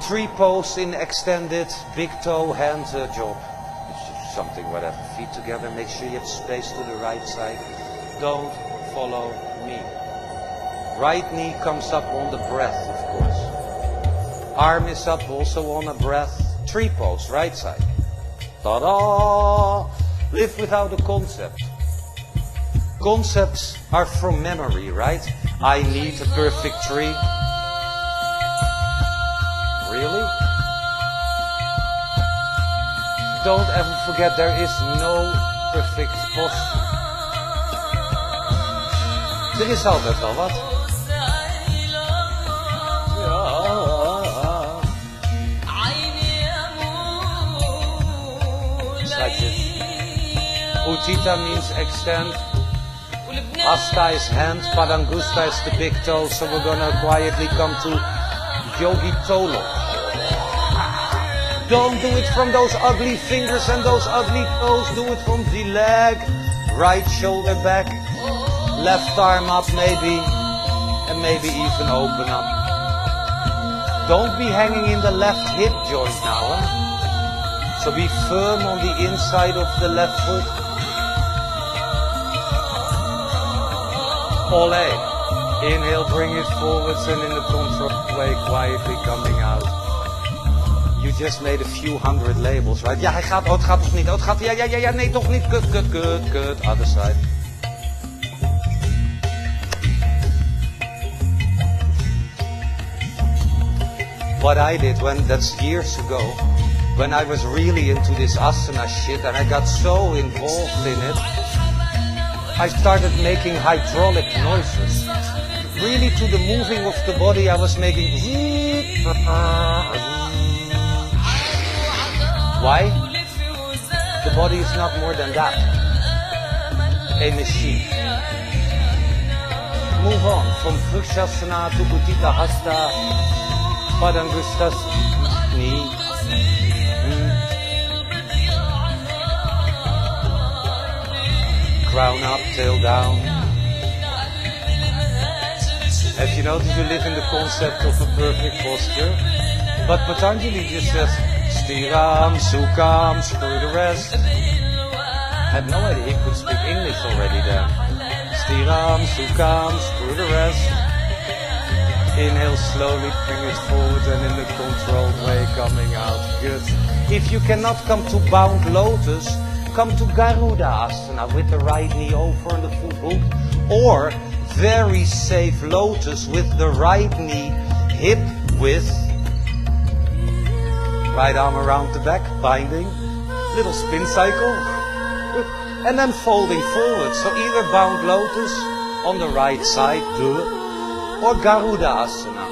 3 pose in extended big toe hand job. something, whatever. Feet together, make sure you have space to the right side. Don't follow me. Right knee comes up on the breath, of course. Arm is up also on a breath. Tree pose, right side. Ta-da! Live without a concept. Concepts are from memory, right? I need a perfect tree. Really? Don't ever forget there is no perfect posture. Er is altijd wel wat. It's like this. Utthita means extend. Hasta is hand. Padangusta is the big toe. So we're gonna quietly come to Yogi toe lock. Don't do it from those ugly fingers and those ugly toes. Do it from the leg. Right shoulder back. Left arm up maybe. And maybe even open up. Don't be hanging in the left hip joint now. Huh? So be firm on the inside of the left foot. Ole. Inhale, bring it forwards and in the control way quietly coming out. You just made a few hundred labels, right? Ja, hij gaat, oh het gaat toch niet, oh het gaat, ja, nee toch niet, good, other side. What I did that's years ago, when I was really into this asana shit and I got so involved in it, I started making hydraulic noises. Really to the moving of the body I was making. Why? The body is not more than that. A machine. Move on from Vrikshasana to Utthita Hasta, Padangusta knee. Crown up, tail down. Have you noticed you live in the concept of a perfect posture? But Patanjali just says, Stiram, Sukham, screw the rest. I had no idea he could speak English already then. Stiram, Sukham, screw the rest. Inhale slowly, bring it forward and in the controlled way coming out. Good. If you cannot come to bound lotus, come to Garuda Asana with the right knee over and the full hook. Or very safe lotus with the right knee hip width. Right arm around the back, binding. Little spin cycle. And then folding forward. So either bound lotus on the right side, do it. Or Garuda Asana.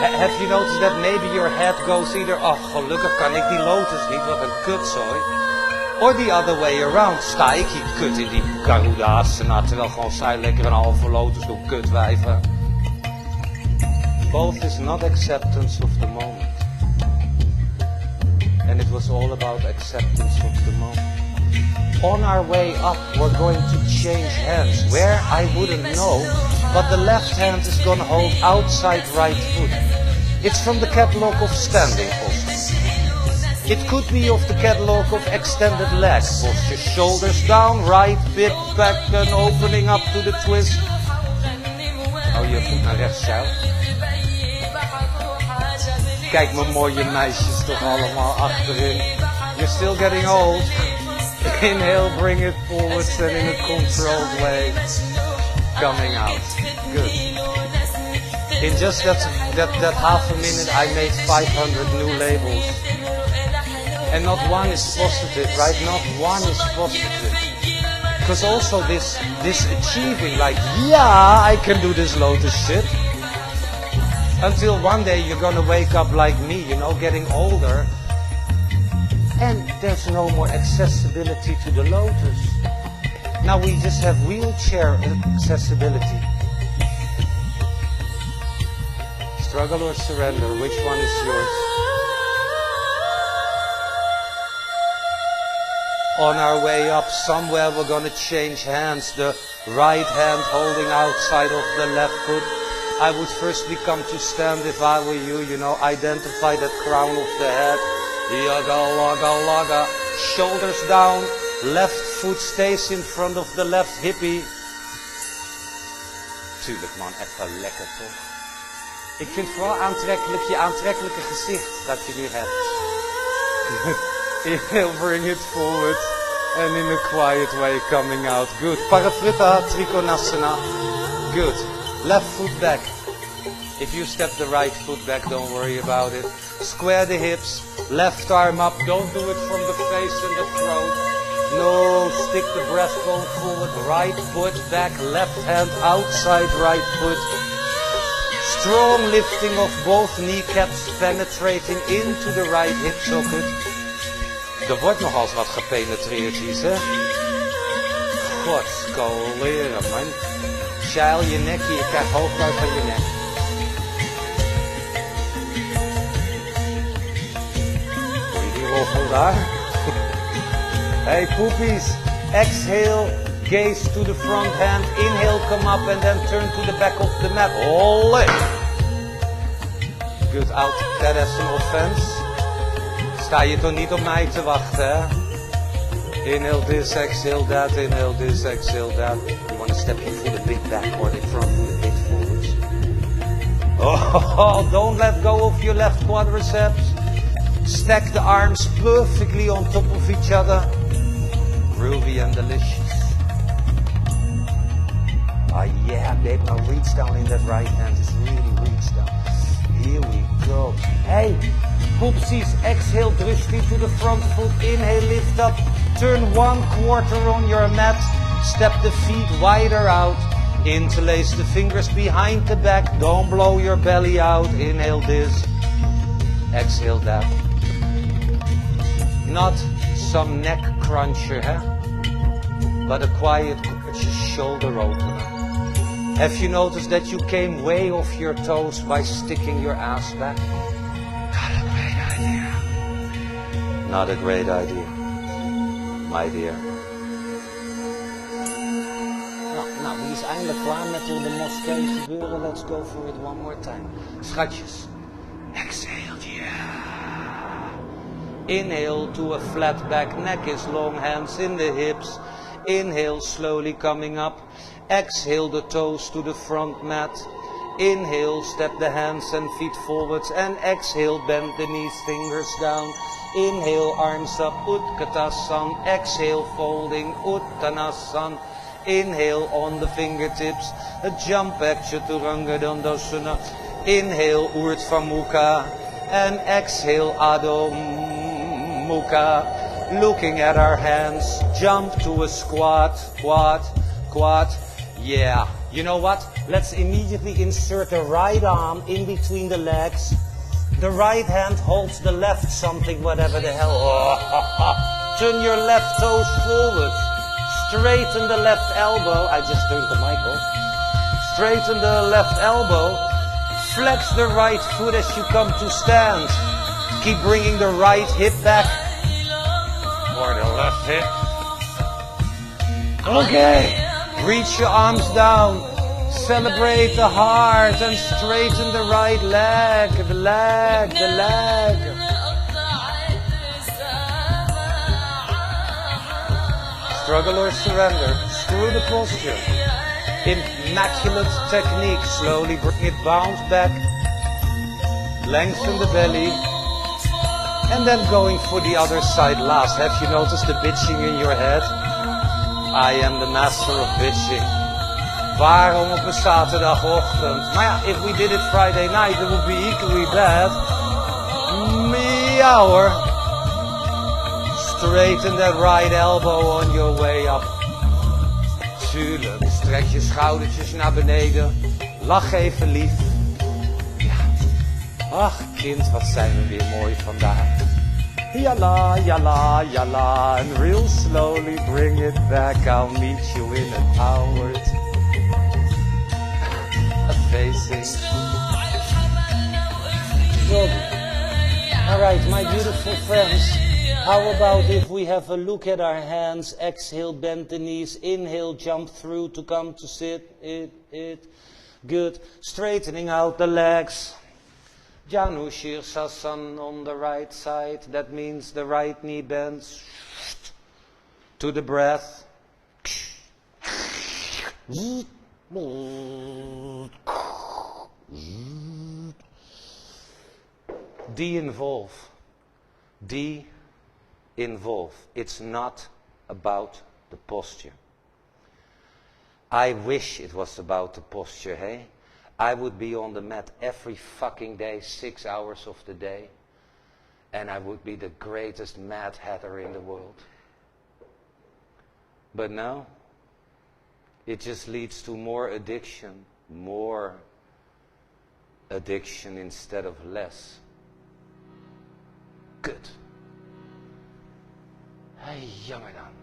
Have you noticed that maybe your head goes either, oh gelukkig kan ik die lotus niet, wat een kutzooi. Or the other way around. Sta ik hier kut in die Garuda Asana, terwijl gewoon zij lekker een halve lotus doen, kutwijven. Both is not acceptance of the moment. And it was all about acceptance of the moment. On our way up, we're going to change hands. Where? I wouldn't know. But the left hand is going to hold outside right foot. It's from the catalog of standing posture. It could be of the catalog of extended leg posture. Shoulders down, right hip back and opening up to the twist. Hou je voet naar rechts schuil. Kijk mijn mooie meisjes toch allemaal achterin. You're still getting old. Inhale, bring it forwards and in a controlled way. Coming out. Good. In just that half a minute I made 500 new labels. And not one is positive, right? Not one is positive. Because also this achieving, like, yeah, I can do this lotus shit. Until one day you're gonna wake up like me, you know, getting older. And there's no more accessibility to the lotus. Now we just have wheelchair accessibility. Struggle or surrender, which one is yours? On our way up, somewhere we're going to change hands. The right hand holding outside of the left foot. I would firstly come to stand if I were you, you know, identify that crown of the head. Yoga, laga, laga. Shoulders down. Left foot stays in front of the left hippie. Tuurlijk man, even lekker toch? Ik vind vooral aantrekkelijk je aantrekkelijke gezicht dat je nu hebt. Inhale, bring it forward. And in a quiet way coming out. Good. Parafritta Trikonasana. Good. Left foot back. If you step the right foot back, don't worry about it. Square the hips. Left arm up. Don't do it from the face and the throat. No, stick the breastbone forward. Right foot back. Left hand outside right foot. Strong lifting of both kneecaps, penetrating into the right hip socket. Er wordt nogal eens wat gepenetreerd hier, hè? God, scoleren, man. Sjaal je nek hier, je krijgt hoogbuik van je nek. Hoor je die roffel daar? Hey, poepies. Exhale, gaze to the front hand. Inhale, come up and then turn to the back of the mat. Olé! Good, out. That is an offense. Sta je toch niet op mij te wachten, hè? Inhale this, exhale that, inhale this, exhale that. You want to step your foot a bit back or the front foot a bit forwards. Oh, don't let go of your left quadriceps. Stack the arms perfectly on top of each other. Groovy and delicious. Oh yeah, babe, now reach down in that right hand. Just really reach down. Here we go. Hey, poopsies, exhale, drishti to the front foot. Inhale, lift up. Turn 1/4 on your mat. Step the feet wider out. Interlace the fingers behind the back. Don't blow your belly out. Inhale this. Exhale that. Not some neck cruncher, huh? But a quiet shoulder opener. Have you noticed that you came way off your toes by sticking your ass back? Not a great idea. Not a great idea, my dear. Nou, die is eindelijk klaar met hoe de moskee gebeuren. Let's go for it one more time. Schatjes. Exhale, yeah. Inhale to a flat back, neck is long, hands in the hips. Inhale, slowly coming up. Exhale the toes to the front mat. Inhale, step the hands and feet forwards. And exhale, bend the knees, fingers down. Inhale, arms up, Utkatasana. Exhale, folding, Uttanasana. Inhale on the fingertips. A jump back, Chaturanga Dandasana. Inhale, Urdhva Mukha. And exhale, Adho Mukha. Looking at our hands. Jump to a squat, quad, quad. Yeah, you know what? Let's immediately insert the right arm in between the legs. The right hand holds the left something, whatever the hell. Oh, turn your left toes forward. Straighten the left elbow. I just turned the mic off. Straighten the left elbow. Flex the right foot as you come to stand. Keep bringing the right hip back. Or the left hip. Okay. Reach your arms down. Celebrate the heart and straighten the right leg. The leg, the leg. Struggle or surrender. Screw the posture. Immaculate technique. Slowly bring it, bounce back. Lengthen the belly. And then going for the other side last. Have you noticed the bitching in your head? I am the master of bitching. Waarom op een zaterdagochtend? Maar ja, if we did it Friday night, it would be equally bad. Meower. Straighten that right elbow on your way up. Tuurlijk, strek je schoudertjes naar beneden. Lach even lief. Ja. Ach kind, wat zijn we weer mooi vandaag. Yalla, yalla, yalla. And real slowly bring it back. I'll meet you in an hour. Facing. Good. Alright, my beautiful friends. How about if we have a look at our hands? Exhale, bend the knees. Inhale, jump through to come to sit. Good. Straightening out the legs. Janu Shirsasan on the right side. That means the right knee bends to the breath. De-involve. De-involve. It's not about the posture. I wish it was about the posture, hey? I would be on the mat every fucking day, 6 hours of the day, and I would be the greatest mad hatter in the world. But no, it just leads to more addiction instead of less. Good. Hey, jammer dan.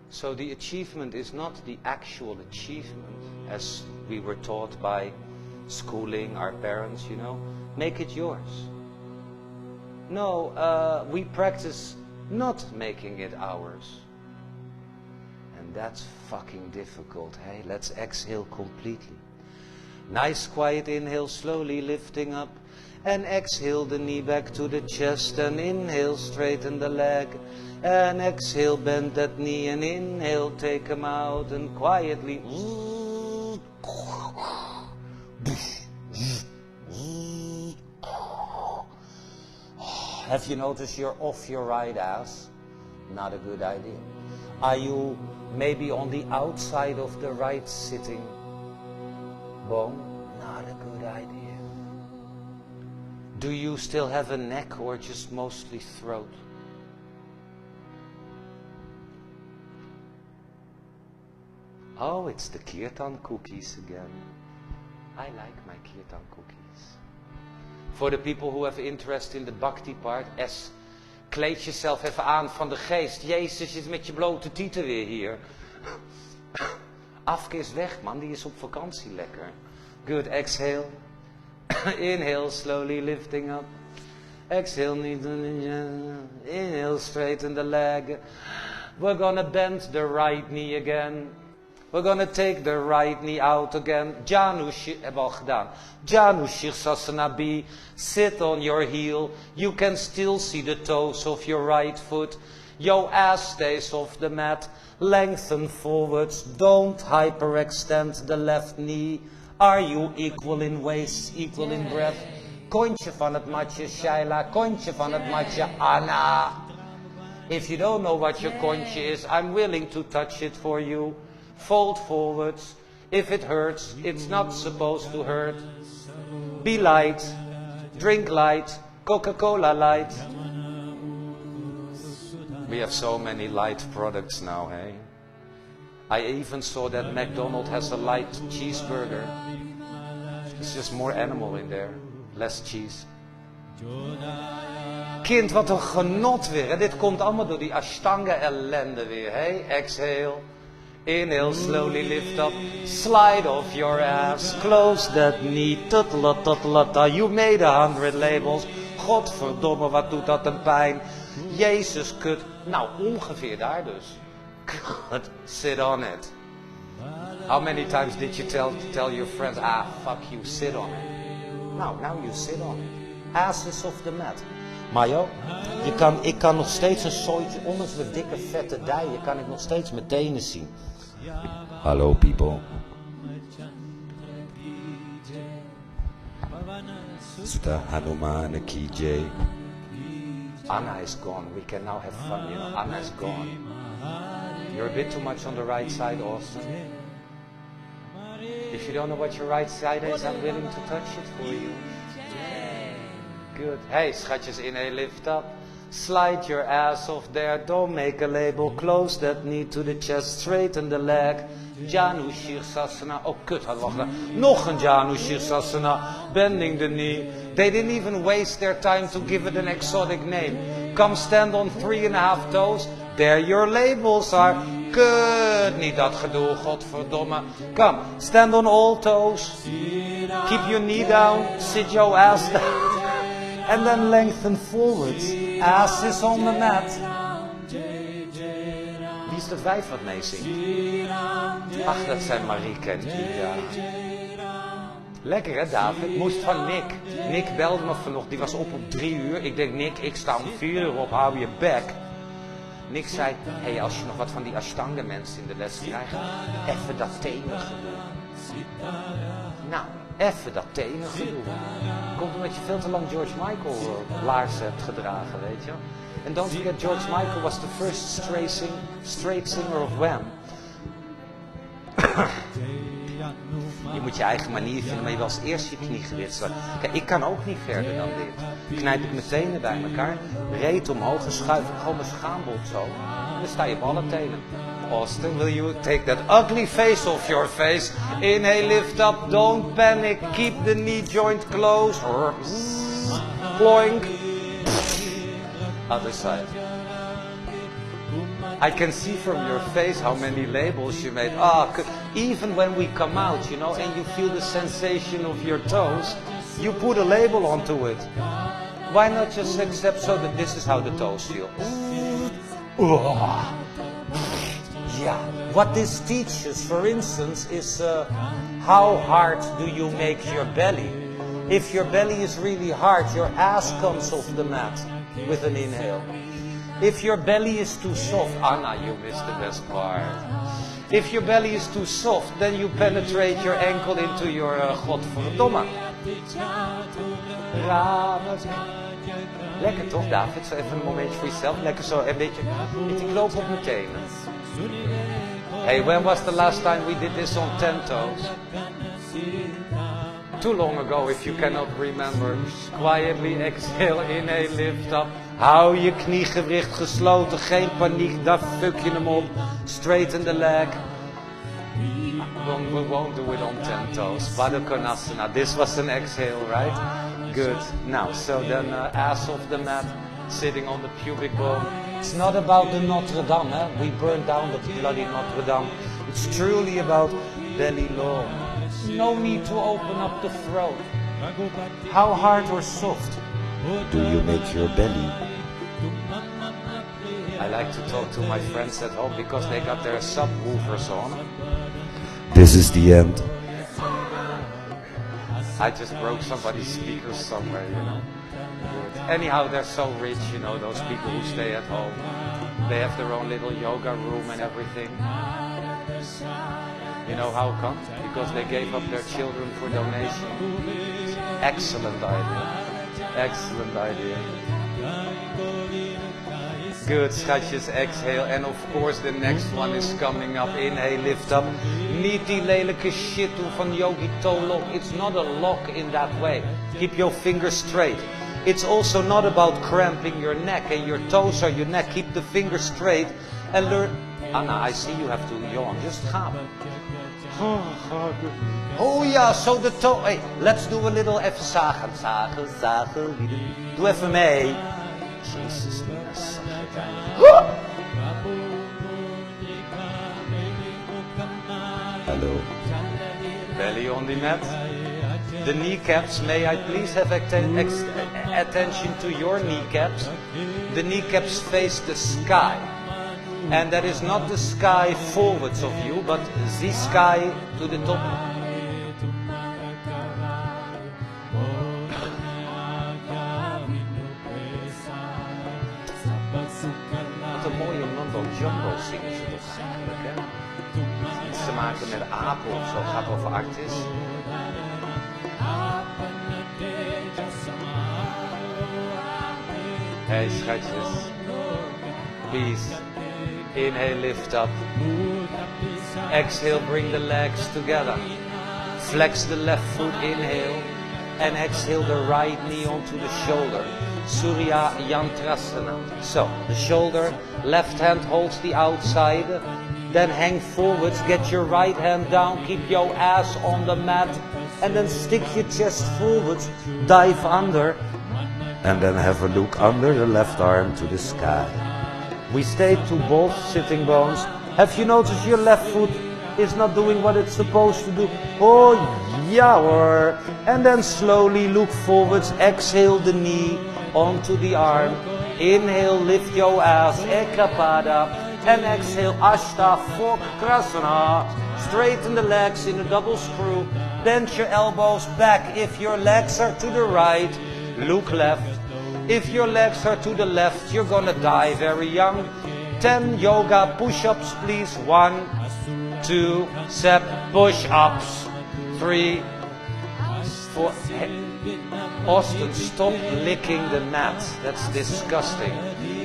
So the achievement is not the actual achievement as we were taught by schooling, our parents, you know. Make it yours. No, we practice not making it ours. And that's fucking difficult, hey? Let's exhale completely. Nice quiet inhale, slowly lifting up. And exhale the knee back to the chest, and inhale, straighten the leg. And exhale, bend that knee, and inhale, take them out, and quietly. Have you noticed you're off your right ass? Not a good idea. Are you maybe on the outside of the right sitting bone? Not a good idea. Do you still have a neck or just mostly throat? Oh, it's the kirtan cookies again. I like my kirtan cookies. For the people who have interest in the bhakti part, kleed jezelf even aan van de geest. Jezus is met je blote tieten weer hier. Afke is weg, man, die is op vakantie lekker. Good, exhale. Inhale, slowly lifting up. Exhale, inhale, straighten the leg. We're gonna bend the right knee again. We're gonna take the right knee out again. Janu hebben we al gedaan. Janu Shirsasana B. Sit on your heel. You can still see the toes of your right foot. Your ass stays off the mat. Lengthen forwards. Don't hyperextend the left knee. Are you equal in waist, equal in breath? Kontje van het matje, Shaila. Kontje van het matje, Anna. If you don't know what your kontje is, I'm willing to touch it for you. Fold forwards. If it hurts, it's not supposed to hurt. Be light. Drink light. Coca-Cola light. We have so many light products now, hey? I even saw that McDonald's has a light cheeseburger. It's just more animal in there. Less cheese. Kind, wat een genot weer. Hè? Dit komt allemaal door die Ashtanga ellende weer. Hey? Exhale. Inhale, slowly lift up. Slide off your ass. Close that knee. Tutla. You made 100 labels. Godverdomme, wat doet dat een pijn. Jezus, kut. Nou, ongeveer daar dus. God, sit on it. How many times did you tell your friends, fuck you, sit on it. Now you sit on it. Ass is off the mat. Maar joh, ik kan nog steeds een zooitje, ondanks mijn dikke vette dijen, kan ik nog steeds mijn tenen zien. Hallo people. Sta Hanuman ki jai. Anna is gone. We can now have fun, you know. Anna is gone. You're a bit too much on the right side, Austin. If you don't know what your right side is, I'm willing to touch it for you. Good. Hey, schatjes, inhale, lift up. Slide your ass off there. Don't make a label. Close that knee to the chest. Straighten the leg. Janu Shirsasana. Oh, kut, had we gedaan. Nog een Janu Shirsasana. Bending the knee. They didn't even waste their time to give it an exotic name. Come stand on 3.5 toes. There your labels are. Good. Niet dat gedoe, godverdomme. Come, stand on all toes. Keep your knee down. Sit your ass down. And then lengthen forwards. Ass is on the mat. Wie is de 5 wat meezingt? Ach, dat zijn Marieke en Ida. Lekker hè David? Moest van Nick. Nick belde me vanochtend, die was op 3 uur. Ik denk Nick, ik sta om 4 uur op, hou je bek. Nick zei, hey, als je nog wat van die Ashtanga mensen in de les krijgt, even dat tenengedoe. Nou, even dat tenengedoe. Komt omdat je veel te lang George Michael laarzen hebt gedragen, weet je. En don't forget, George Michael was the first straight singer of Wham. Je moet je eigen manier vinden, maar je wil als eerst je knie gewitst. Kijk, ik kan ook niet verder dan dit. Knijp ik mijn tenen bij elkaar, reet omhoog en schuif ik gewoon mijn schaambod zo. En dan sta je op alle tenen. Austin, will you take that ugly face off your face? Inhale, lift up, don't panic, keep the knee joint close. Ploink. Other side. I can see from your face how many labels you made. Even when we come out, you know, and you feel the sensation of your toes, you put a label onto it. Why not just accept so that this is how the toes feel? Yeah. What this teaches, for instance, is how hard do you make your belly? If your belly is really hard, your ass comes off the mat with an inhale. If your belly is too soft, Anna, you missed the best part. If your belly is too soft, then you penetrate your ankle into your godverdomme. Lekker toch, David? Zo even een momentje voor jezelf. Lekker zo, een beetje. Ik loop op mijn tenen. Hey, when was the last time we did this on 10 toes? Too long ago, if you cannot remember. Quietly exhale, inhale, lift up. Hou je kniegewricht gesloten, geen paniek, daar fuck je hem op. Straighten the leg. We won't do it on 10 toes. Baddha Konasana. This was an exhale, right? Good. Now, so then ass off the mat, sitting on the pubic bone. It's not about the Notre Dame, eh? We burned down the bloody Notre Dame. It's truly about belly long. No need to open up the throat. How hard or soft do you make your belly? I like to talk to my friends at home because they got their subwoofers on. This is the end. I just broke somebody's speakers somewhere, you know. Anyhow, they're so rich, you know, those people who stay at home. They have their own little yoga room and everything. You know how come? Because they gave up their children for donation. Excellent idea. Excellent idea. Good, schatjes, exhale. And of course the next one is coming up. Inhale, lift up. Niet die lelijke shit doen van yogi toe lock. It's not a lock in that way. Keep your fingers straight. It's also not about cramping your neck and your toes are your neck. Keep the fingers straight and learn. Anna, I see you have to yawn. Just gaan. Oh ja, so the toe. Hey, let's do a little even zagen. Zagen, zagen. Doe even mee. Jezus, Hello. Belly on the mat. The kneecaps, may I please have attention to your kneecaps? The kneecaps face the sky. And that is not the sky forwards of you, but the sky to the top. Wat een mooie mumbo-jumbo zingen ze toch eigenlijk, hè? Iets te maken met apen of zo, gaat over artis. Hey schatjes, please, inhale, lift up, exhale, bring the legs together, flex the left foot, inhale, and exhale the right knee onto the shoulder, Surya Yantrasana. So, the shoulder, left hand holds the outside, then hang forwards, get your right hand down, keep your ass on the mat, and then stick your chest forwards, dive under, and then have a look under the left arm to the sky. We stay to both sitting bones. Have you noticed your left foot is not doing what it's supposed to do? Oh, yeah. And then slowly look forwards, exhale the knee onto the arm. Inhale, lift your ass, Ekapada. And exhale, Ashta Fork Krasana. Straighten the legs in a double screw. Bend your elbows back. If your legs are to the right, look left. If your legs are to the left, you're gonna die very young. 10 yoga push-ups, please. 1, 2, step, push-ups. 3, 4. Austin, stop licking the mat. That's disgusting.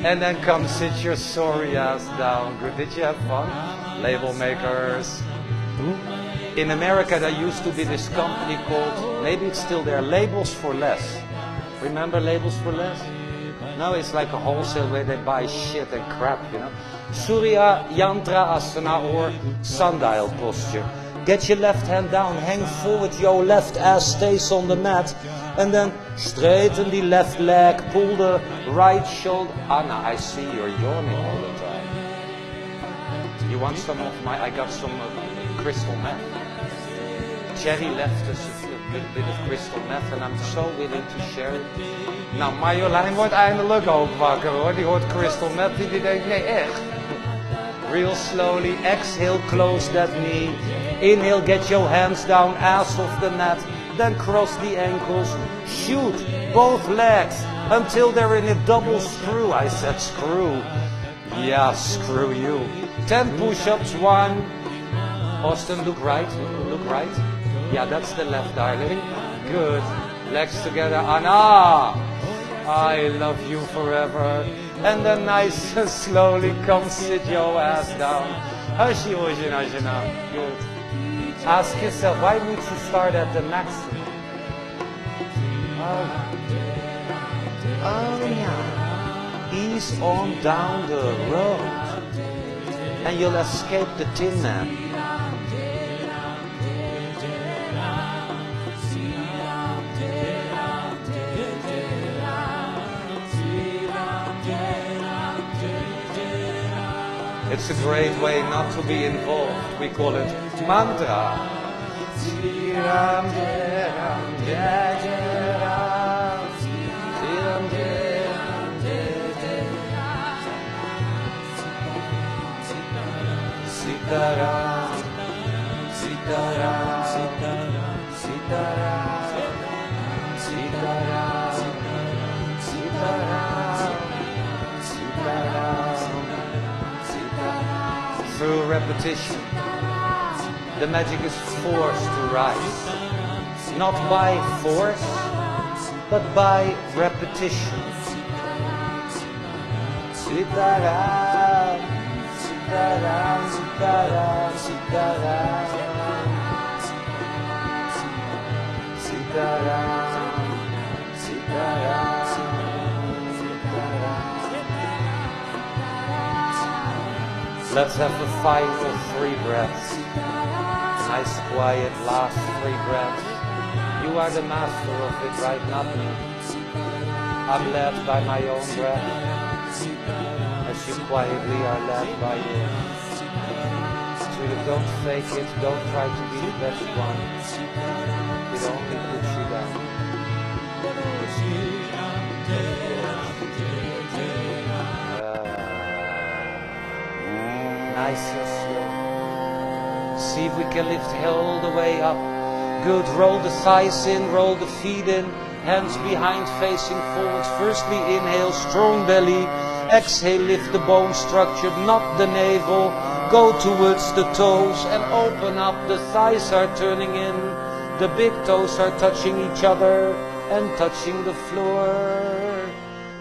And then come sit your sorry ass down. Good. Did you have fun? Label makers. In America, there used to be this company called, maybe it's still there, Labels for Less. Remember Labels for Less? Now it's like a wholesale where they buy shit and crap, you know. Surya Yantra Asana or sundial posture. Get your left hand down, hang forward, your left ass stays on the mat. And then straighten the left leg, pull the right shoulder. Anna, I see you're yawning all the time. You want some of my, I got some crystal meth. Jerry left us a little bit of crystal meth and I'm so willing to share it. Nou, Marjolein wordt eindelijk ook wakker hoor. Die hoort crystal meth en die denkt, nee echt. Real slowly, exhale, close that knee. Inhale, get your hands down, ass off the mat. Then cross the ankles. Shoot both legs until they're in a double screw. I said screw. Yeah, screw you. 10 push-ups, 1. Austin, look right, look right. Yeah, that's the left, darling. Good. Legs together, Anna. I love you forever. And then nice and slowly come sit your ass down. Hushi, hushi, hushi, now. Good. Ask yourself, why would you start at the maximum? Oh yeah. Ease on down the road. And you'll escape the Tin Man. It's a great way not to be involved. We call it mantra. Sitaram, Sitaram, Sitaram, Sitaram, Sitaram, Sitaram, Sitaram. Through repetition, the magic is forced to rise. Not by force, but by repetition. Sitaram, Sitaram, Sitaram, Sitaram, Sitaram, Sitaram. Let's have the final 3 breaths. Nice, quiet, last 3 breaths. You are the master of it, right? Not me. I'm led by my own breath. As you quietly are led by yours. So you don't fake it, don't try to be the best one. It only puts you down. Nice and slow. See if we can lift all the way up. Good. Roll the thighs in, roll the feet in. Hands behind, facing forward. Firstly, inhale, strong belly. Exhale, lift the bone structure, not the navel. Go towards the toes and open up. The thighs are turning in. The big toes are touching each other and touching the floor.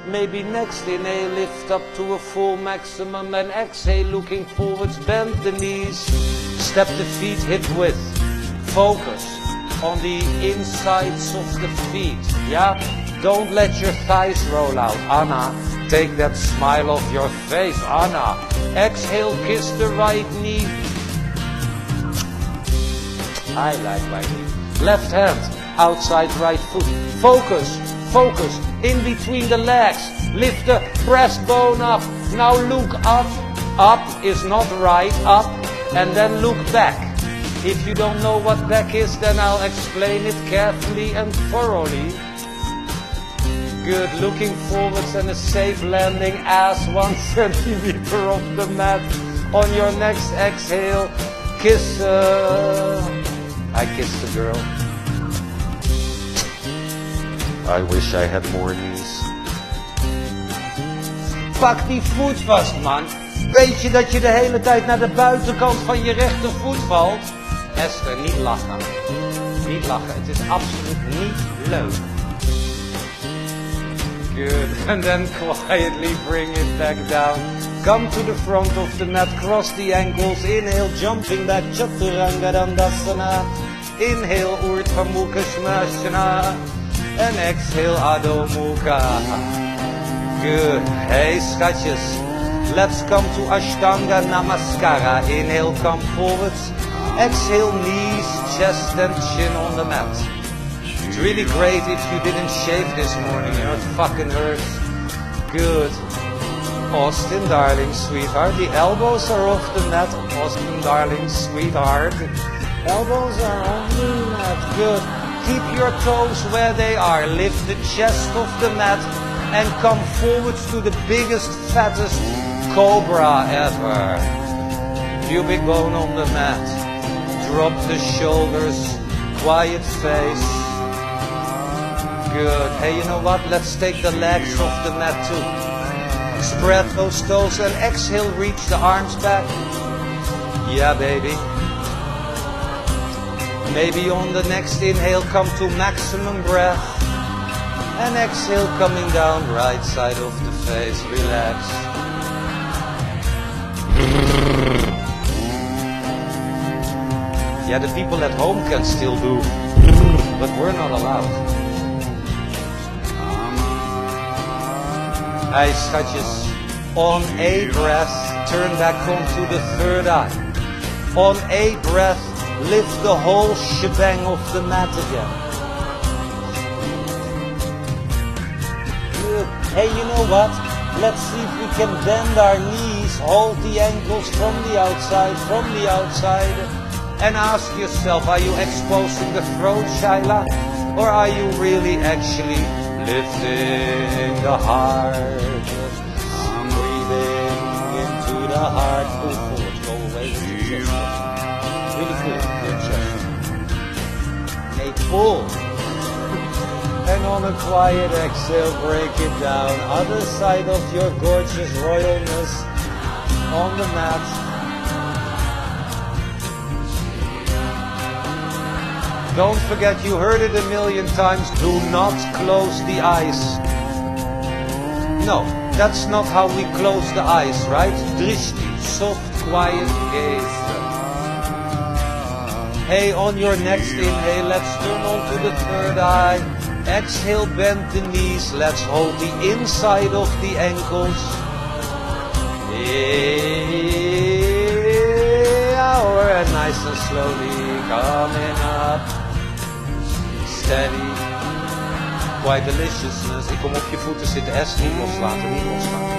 Maybe next inhale, lift up to a full maximum, and exhale, looking forwards, bend the knees, step the feet hip width. Focus on the insides of the feet, yeah? Don't let your thighs roll out. Anna, take that smile off your face. Anna, exhale, kiss the right knee. I like my knee. Left hand, outside right foot. Focus. Focus in between the legs. Lift the breastbone up. Now look up. Up is not right. Up and then look back. If you don't know what back is, then I'll explain it carefully and thoroughly. Good. Looking forwards and a safe landing. Ass 1 centimeter off the mat. On your next exhale, kiss. I kissed the girl. I wish I had more knees. Pak die voet vast, man. Weet je dat je de hele tijd naar de buitenkant van je rechtervoet valt? Esther, niet lachen. Niet lachen, het is absoluut niet leuk. Good, and then quietly bring it back down. Come to the front of the mat, cross the ankles, inhale, jumping back, Chaturanga Dandasana. Inhale, Urdhva Mukha Svanasana. And exhale, Adho Mukha. Good, hey schatjes. Let's come to Ashtanga Namaskara. Inhale, come forwards. Exhale, knees, chest and chin on the mat. It's really great if you didn't shave this morning, you know, it fucking hurts. Good. Austin, darling, sweetheart. The elbows are off the mat. Austin, darling, sweetheart. Elbows are on the mat. Good. Keep your toes where they are. Lift the chest off the mat and come forwards to the biggest, fattest cobra ever. Pubic bone on the mat. Drop the shoulders. Quiet face. Good. Hey, you know what? Let's take the legs off the mat too. Spread those toes and exhale, reach the arms back. Yeah, baby. Maybe on the next inhale, come to maximum breath. And exhale, coming down, right side of the face, relax. Yeah, the people at home can still do, but we're not allowed. Hey, schatjes. On a breath, turn back onto the third eye. On a breath, lift the whole shebang off the mat again. Good. Hey, you know what? Let's see if we can bend our knees, hold the ankles from the outside, and ask yourself, are you exposing the throat, Shaila? Or are you really actually lifting the heart? Breathing into the heart. Pull forward, go away with your chest. Really cool, your chest. Hey, pull. And on a quiet exhale, break it down. Other side of your gorgeous royalness on the mat. Don't forget, you heard it a million times, do not close the eyes. No, that's not how we close the eyes, right? Drishti, soft, quiet gaze. Hey, on your next inhale, let's turn on to the third eye. Exhale, bend the knees. Let's hold the inside of the ankles. And nice and slowly coming up. Steady. Quite deliciousness. Ik kom op je voeten zitten. S, niet loslaten, niet loslaten.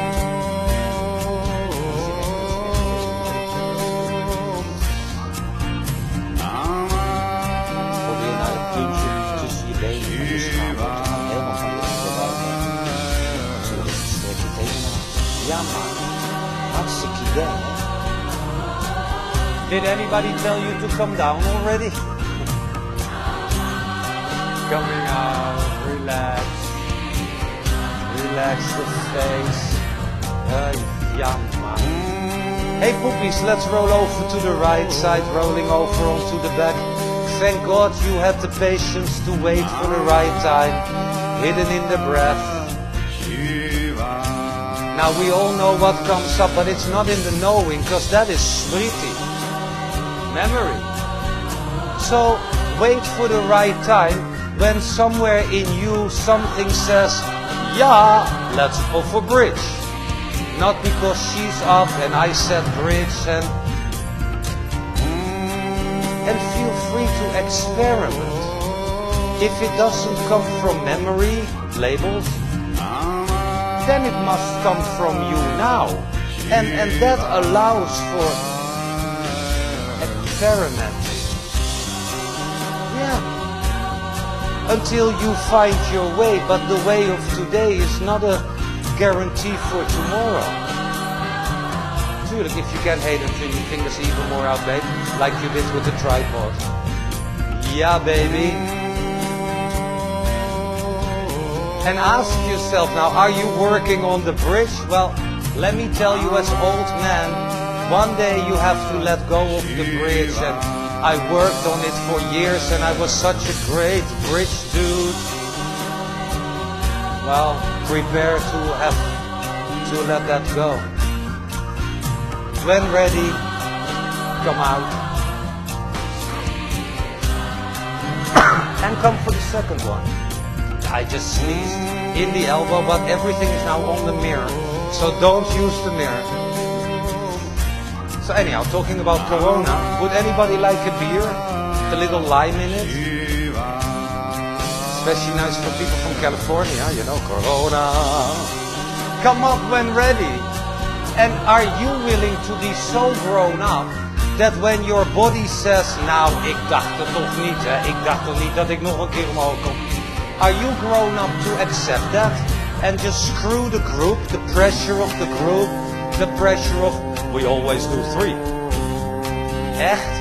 Probeer naar het puntje tussen je benen en je schouder. Helemaal van je onderbuik heen. Zo, strek je tegenaan. Ja man, hartstikke idee hè. Did anybody tell you to come down already? Coming out, relax. Relax the face. Yeah, man. Hey poopies, let's roll over to the right side, rolling over onto the back. Thank God you had the patience to wait for the right time, hidden in the breath. Now we all know what comes up, but it's not in the knowing, because that is smriti, memory. So wait for the right time, when somewhere in you something says, yeah, let's go for bridge. Not because she's up and I said bridge, and feel free to experiment. If it doesn't come from memory, labels, then it must come from you now. And that allows for experimenting. Yeah. Until you find your way, but the way of today is not a guarantee for tomorrow. Tuurlijk, if you can hate until your fingers even more out, babe, like you did with the tripod. Yeah, baby. And ask yourself now, are you working on the bridge? Well, let me tell you as old man, one day you have to let go of the bridge, and I worked on it for years and I was such a great bridge dude. Well, prepare to let that go. When ready, come out. And come for the second one. I just sneezed in the elbow, but everything is now on the mirror. So don't use the mirror. So anyhow, talking about Corona, would anybody like a beer? With a little lime in it? Especially nice for people from California, you know, Corona. Come up when ready. And are you willing to be so grown up that when your body says, nou, ik dacht het toch niet, hè? Ik dacht toch niet dat ik nog een keer omhoog kom. Are you grown up to accept that? And just screw the group, the pressure of the group, the pressure of, we always do 3. Echt?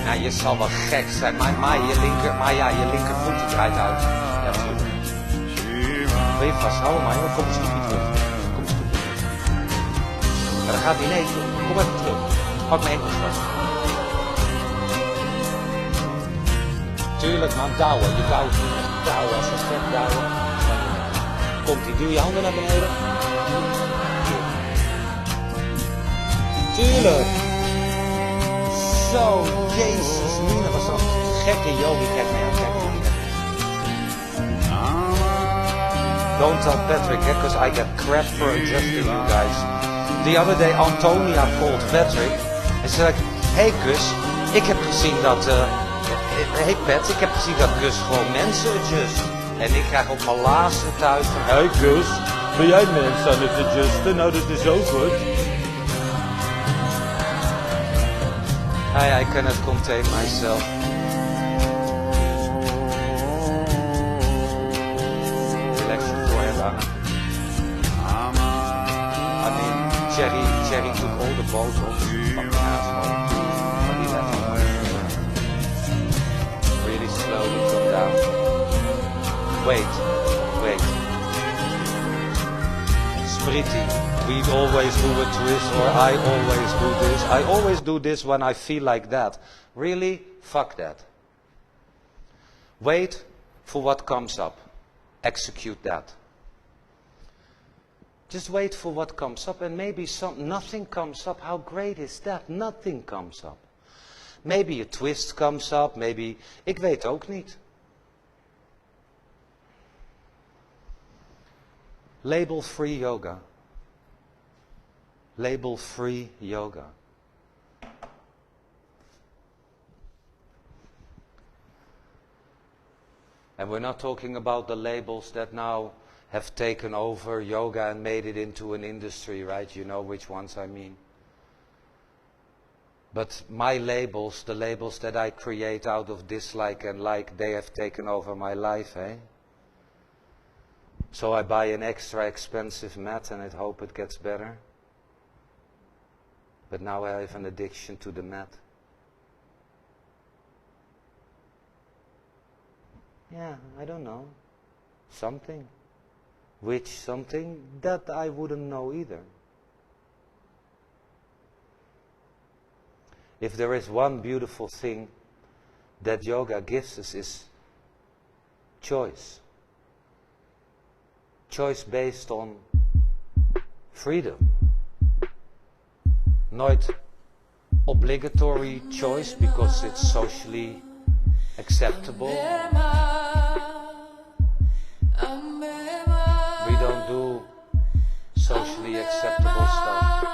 Nou, je zal wel gek zijn, maar je linkervoet draait uit. Ja, goed. Wil je vasthouden, maar kom eens niet terug. Kom eens terug. Maar dat gaat niet, nee, kom even terug. Pak mijn enkels vast. Tuurlijk man, douwen. Je douwt niet echt. Douwen, als een gek douwen. Komt ie, duw je handen naar beneden. Tuurlijk. Zo, jezus, Mina was zo'n gekke yogi. Kijk mee, kijk mee. Don't tell Patrick, because I get crap for adjusting you guys. The other day, Antonia called Patrick. En ze zei, hey Gus, ik heb gezien dat... hey Pat, ik heb gezien dat Gus gewoon mensen adjust. En ik krijg op mijn laarzen thuis van... Hey Gus, ben jij mensen aan het adjusten? Nou, dat is ook goed. I cannot contain myself. Relax your forehead, Anna. I mean, Jerry took all the botox. Fucking asshole. But he left it. Really slowly come down. Wait. Spriti, we always do a twist, or I always do this. I always do this when I feel like that. Really? Fuck that. Wait for what comes up. Execute that. Just wait for what comes up, and maybe nothing comes up. How great is that? Nothing comes up. Maybe a twist comes up, maybe... Ik weet ook niet. Label-free yoga. Label-free yoga. And we're not talking about the labels that now have taken over yoga and made it into an industry, right? You know which ones I mean. But my labels, the labels that I create out of dislike and like, they have taken over my life, eh? So I buy an extra expensive mat and I hope it gets better. But now I have an addiction to the mat. Yeah, I don't know. Something. Which something? That I wouldn't know either. If there is one beautiful thing that yoga gives us is choice. Choice based on freedom. Not obligatory choice because it's socially acceptable. We don't do socially acceptable stuff.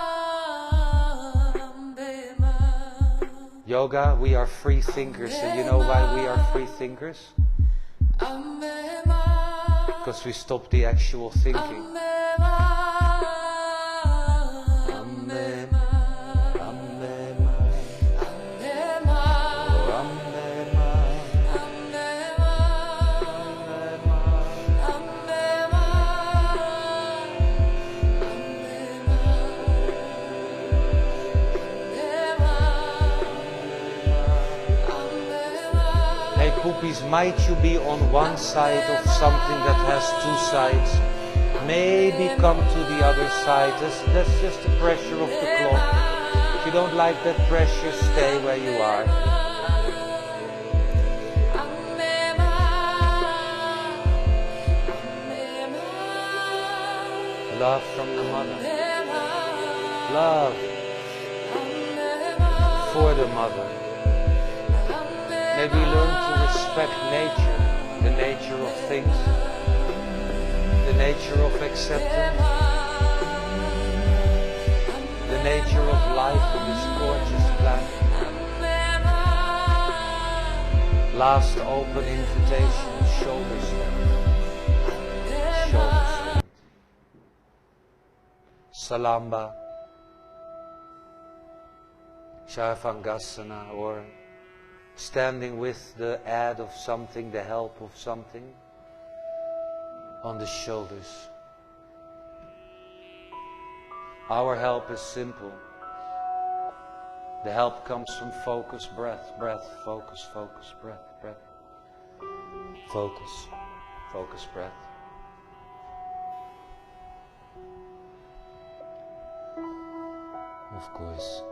Yoga, we are free thinkers, and you know why we are free thinkers? Because we stop the actual thinking. might you be on one side of something that has two sides, maybe come to the other side. That's just the pressure of the clock. If you don't like that pressure, stay where you are. Love from the mother. Love for the mother. Maybe learn to respect nature, the nature of things, the nature of acceptance, the nature of life on this gorgeous planet. Last open invitation, shoulder stand. Shoulder stand. Salamba, Sharvangasana, or standing with the aid of something, the help of something, on the shoulders. Our help is simple. The help comes from focus, breath, breath, focus, focus, breath, breath. Focus, focus, breath. Of course.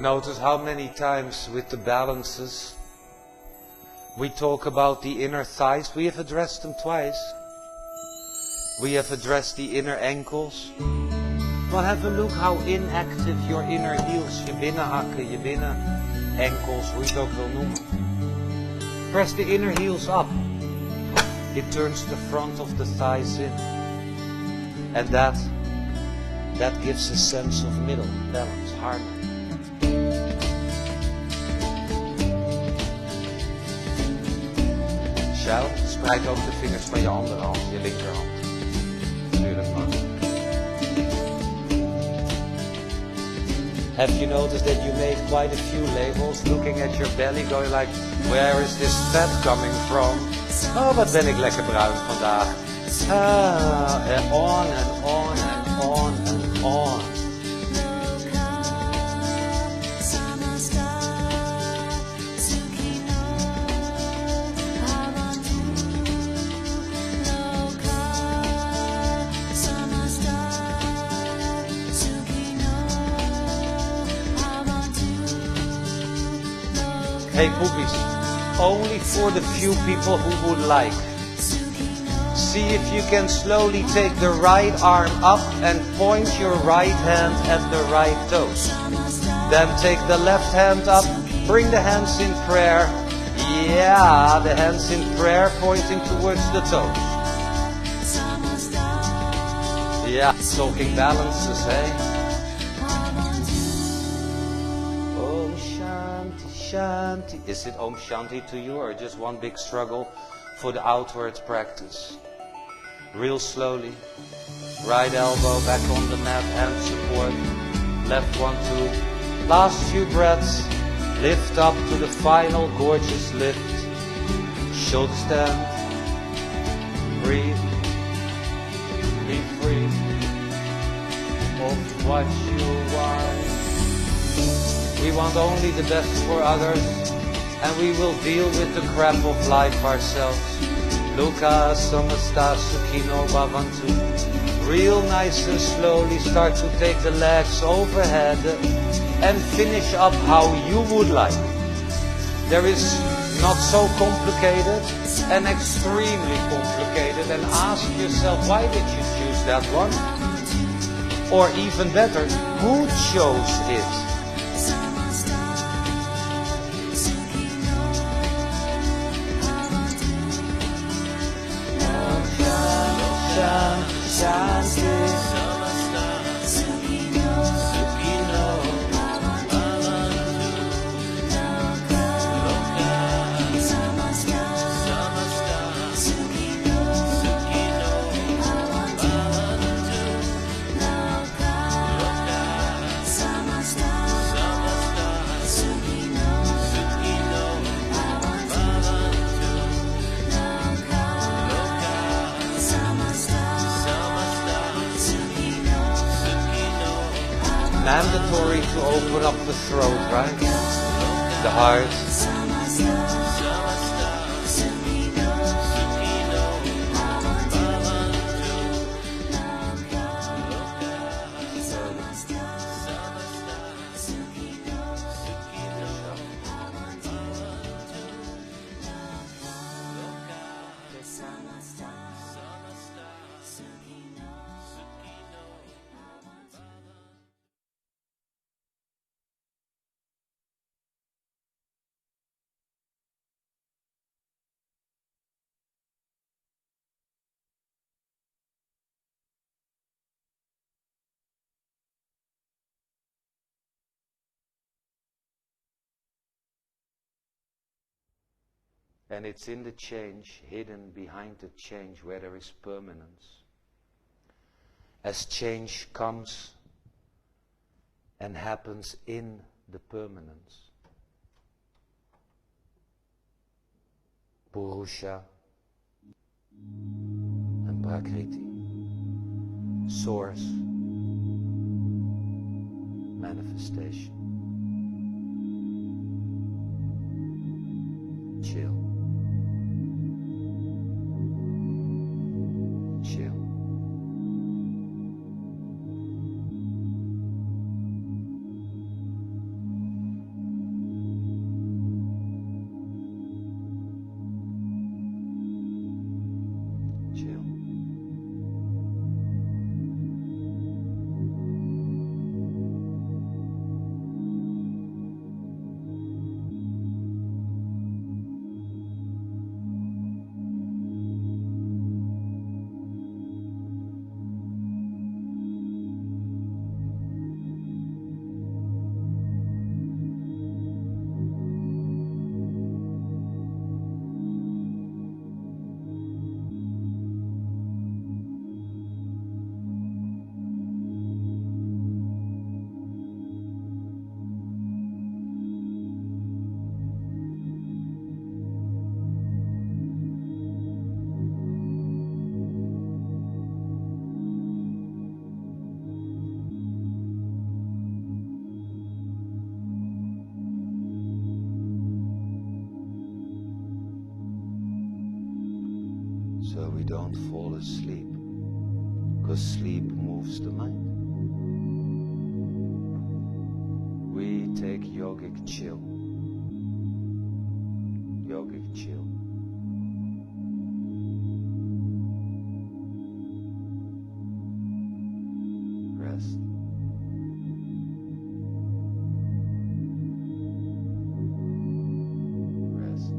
Notice how many times with the balances we talk about the inner thighs. We have addressed them twice. We have addressed the inner ankles. Well, have a look how inactive your inner heels, je binnenhakken, je binnen enkels, hoe je het ook wil noemen. Press the inner heels up. It turns the front of the thighs in. And that gives a sense of middle, balance, harmony. Shell, spreid ook de vingers van je andere hand, je linkerhand. Natuurlijk maar. Have you noticed that you made quite a few labels, looking at your belly, going like, where is this fat coming from? Oh, wat ben ik lekker bruin vandaag. And on and on and on and on. Hey boobies, only for the few people who would like. See if you can slowly take the right arm up and point your right hand at the right toes. Then take the left hand up, bring the hands in prayer. Yeah, the hands in prayer pointing towards the toes. Yeah, talking balances, hey? Shanti. Is it Om Shanti to you or just one big struggle for the outward practice? Real slowly. Right elbow back on the mat, hand support. Left one, two. Last few breaths. Lift up to the final gorgeous lift. Shoulder stand. Breathe. Be free of what you are. We want only the best for others, and we will deal with the crap of life ourselves. Luka samasta sukhino bhavantu. Real nice and slowly start to take the legs overhead and finish up how you would like. There is not so complicated and extremely complicated, and ask yourself, why did you choose that one? Or even better, who chose it? open up the throat, right? The heart. And it's in the change, hidden behind the change, where there is permanence. As change comes and happens in the permanence. Purusha and Prakriti. Source. Manifestation. Chill. Chill. Chill. So we don't fall asleep, because sleep moves the mind. We take yogic chill. Yogic chill. Rest. Rest.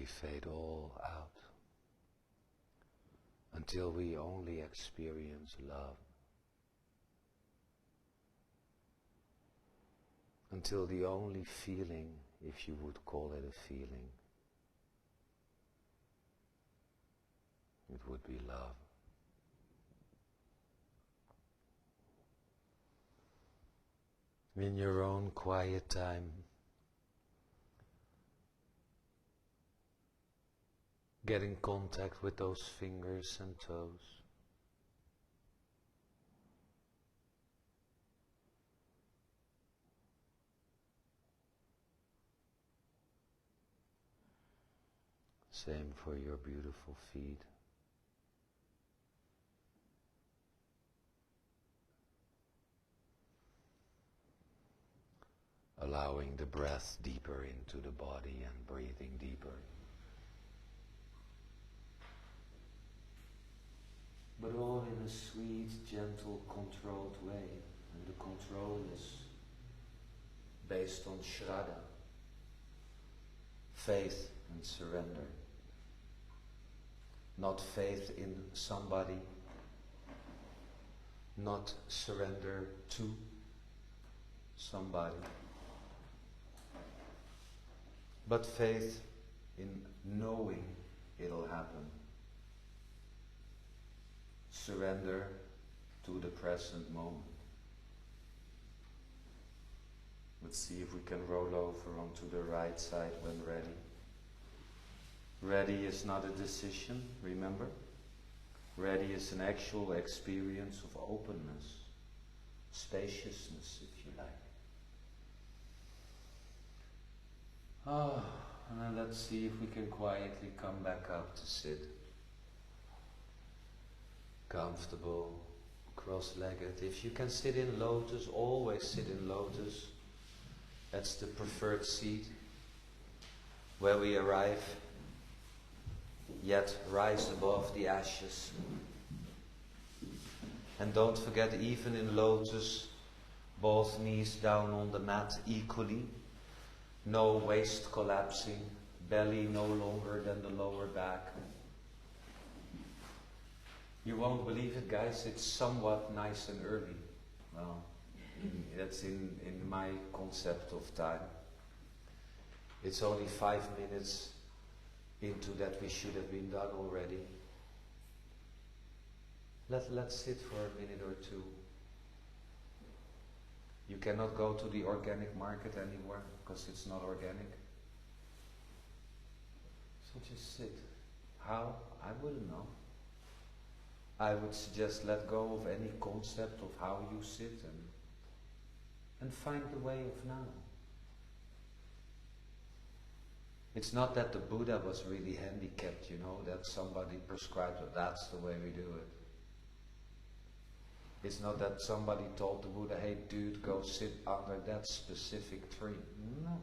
we fade all out until we only experience love. Until the only feeling, if you would call it a feeling, it would be love. In your own quiet time, get in contact with those fingers and toes. Same for your beautiful feet. Allowing the breath deeper into the body and breathing deeper. But all in a sweet, gentle, controlled way. And the control is based on shraddha, faith and surrender. Not faith in somebody, not surrender to somebody, but faith in knowing it'll happen. Surrender to the present moment. Let's see if we can roll over onto the right side when ready. Ready is not a decision, remember? Ready is an actual experience of openness, spaciousness, if you like. And then let's see if we can quietly come back up to sit. Comfortable, cross-legged. If you can sit in lotus, always sit in lotus. That's the preferred seat where we arrive, yet rise above the ashes. And don't forget, even in lotus, both knees down on the mat equally. No waist collapsing, belly no longer than the lower back. You won't believe it, guys, it's somewhat nice and early. Well, that's in my concept of time. It's only 5 minutes into that we should have been done already. Let's sit for a minute or two. You cannot go to the organic market anymore because it's not organic. So just sit. How? I wouldn't know. I would suggest let go of any concept of how you sit and find the way of now. It's not that the Buddha was really handicapped, you know, that somebody prescribed that that's the way we do it. It's not that somebody told the Buddha, hey dude, go sit under that specific tree. No.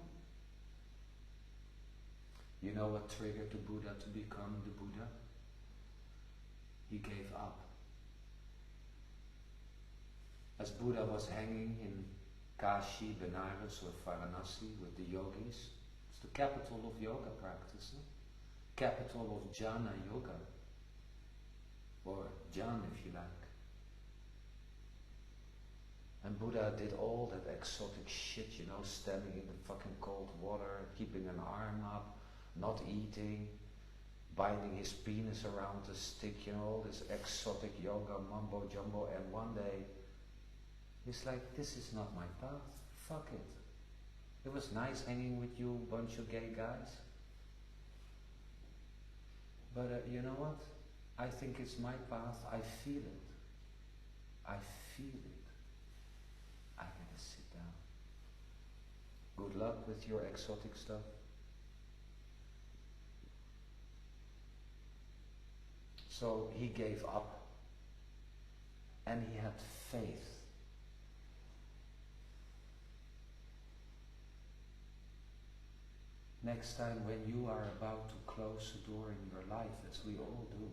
You know what triggered the Buddha to become the Buddha? He gave up. As Buddha was hanging in Kashi, Benares or Varanasi with the yogis, it's the capital of yoga practice, no? Capital of jhana yoga, or jhana if you like. And Buddha did all that exotic shit, you know, standing in the fucking cold water, keeping an arm up, not eating, binding his penis around a stick, you know, all this exotic yoga mumbo jumbo. And one day he's like, this is not my path, fuck it. It was nice hanging with you, bunch of gay guys, but you know what, I think it's my path. I feel it, I feel it. I gotta sit down. Good luck with your exotic stuff. So he gave up and he had faith. Next time when you are about to close a door in your life, as we all do,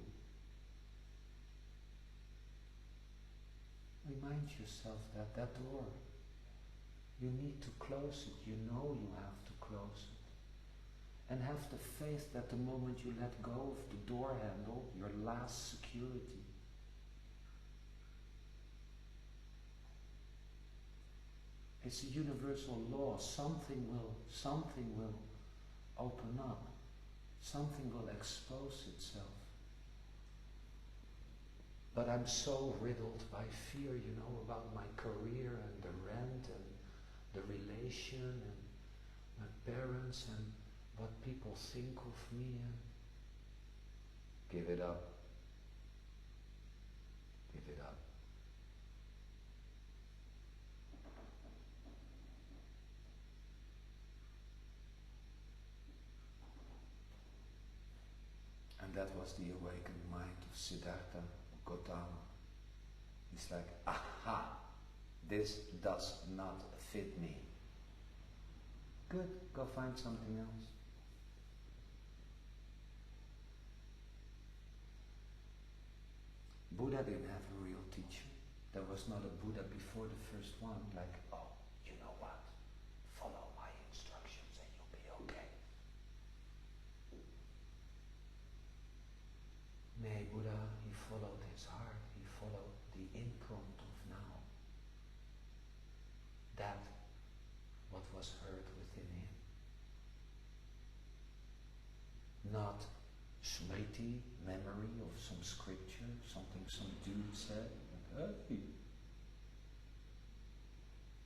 remind yourself that that door, you need to close it. You know you have to close And have the faith that the moment you let go of the door handle, your last security, it's a universal law. Something will open up. Something will expose itself. But I'm so riddled by fear, you know, about my career and the rent and the relation and my parents and what people think of me. And give it up. Give it up. And that was the awakened mind of Siddhartha Gautama. He's like, aha, this does not fit me. Good, go find something else. Buddha didn't have a real teacher. There was not a Buddha before the first one, like, oh, you know what? Follow my instructions and you'll be okay. Nay, Buddha, he followed his heart. He followed the imprint of now. That, what was heard within him. Not smriti, memory of some scripture, something some dude said. Like, hey.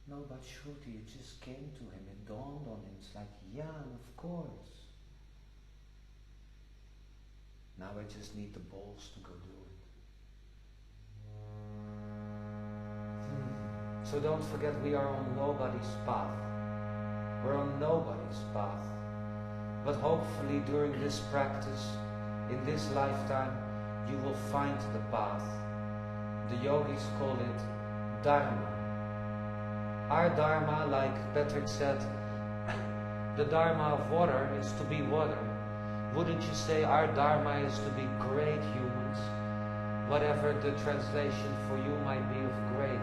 No, but Shruti, it just came to him, it dawned on him. It's like, yeah, of course. Now I just need the balls to go do it. So don't forget, we are on nobody's path. We're on nobody's path. But hopefully during this practice, in this lifetime, you will find the path. The yogis call it Dharma. Our Dharma, like Patrick said, the Dharma of water is to be water. Wouldn't you say our Dharma is to be great humans? Whatever the translation for you might be of great.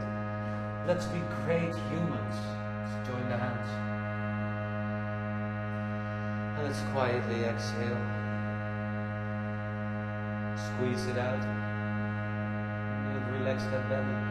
Let's be great humans. Let's join the hands. And let's quietly exhale. Squeeze it out. And relax that belly.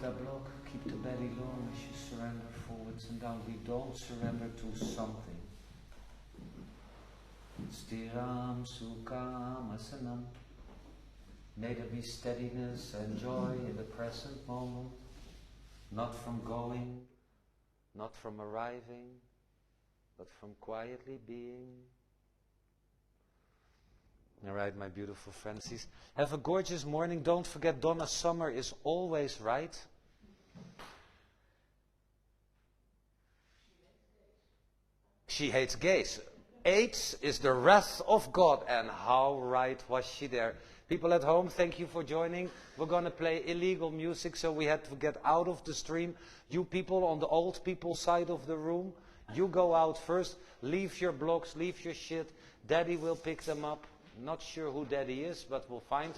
That block, keep the belly long as you surrender forwards and down. We don't surrender to something. Stiram sukham asanam. May there be steadiness and joy in the present moment, not from going, not from arriving, but from quietly being. All right, my beautiful Francis. Have a gorgeous morning. Don't forget, Donna Summer is always right. She hates gays. AIDS is the wrath of God. And how right was she there? People at home, thank you for joining. We're going to play illegal music, so we had to get out of the stream. You people on the old people side of the room, you go out first. Leave your blocks, leave your shit. Daddy will pick them up. Not sure who Daddy is, but we'll find him.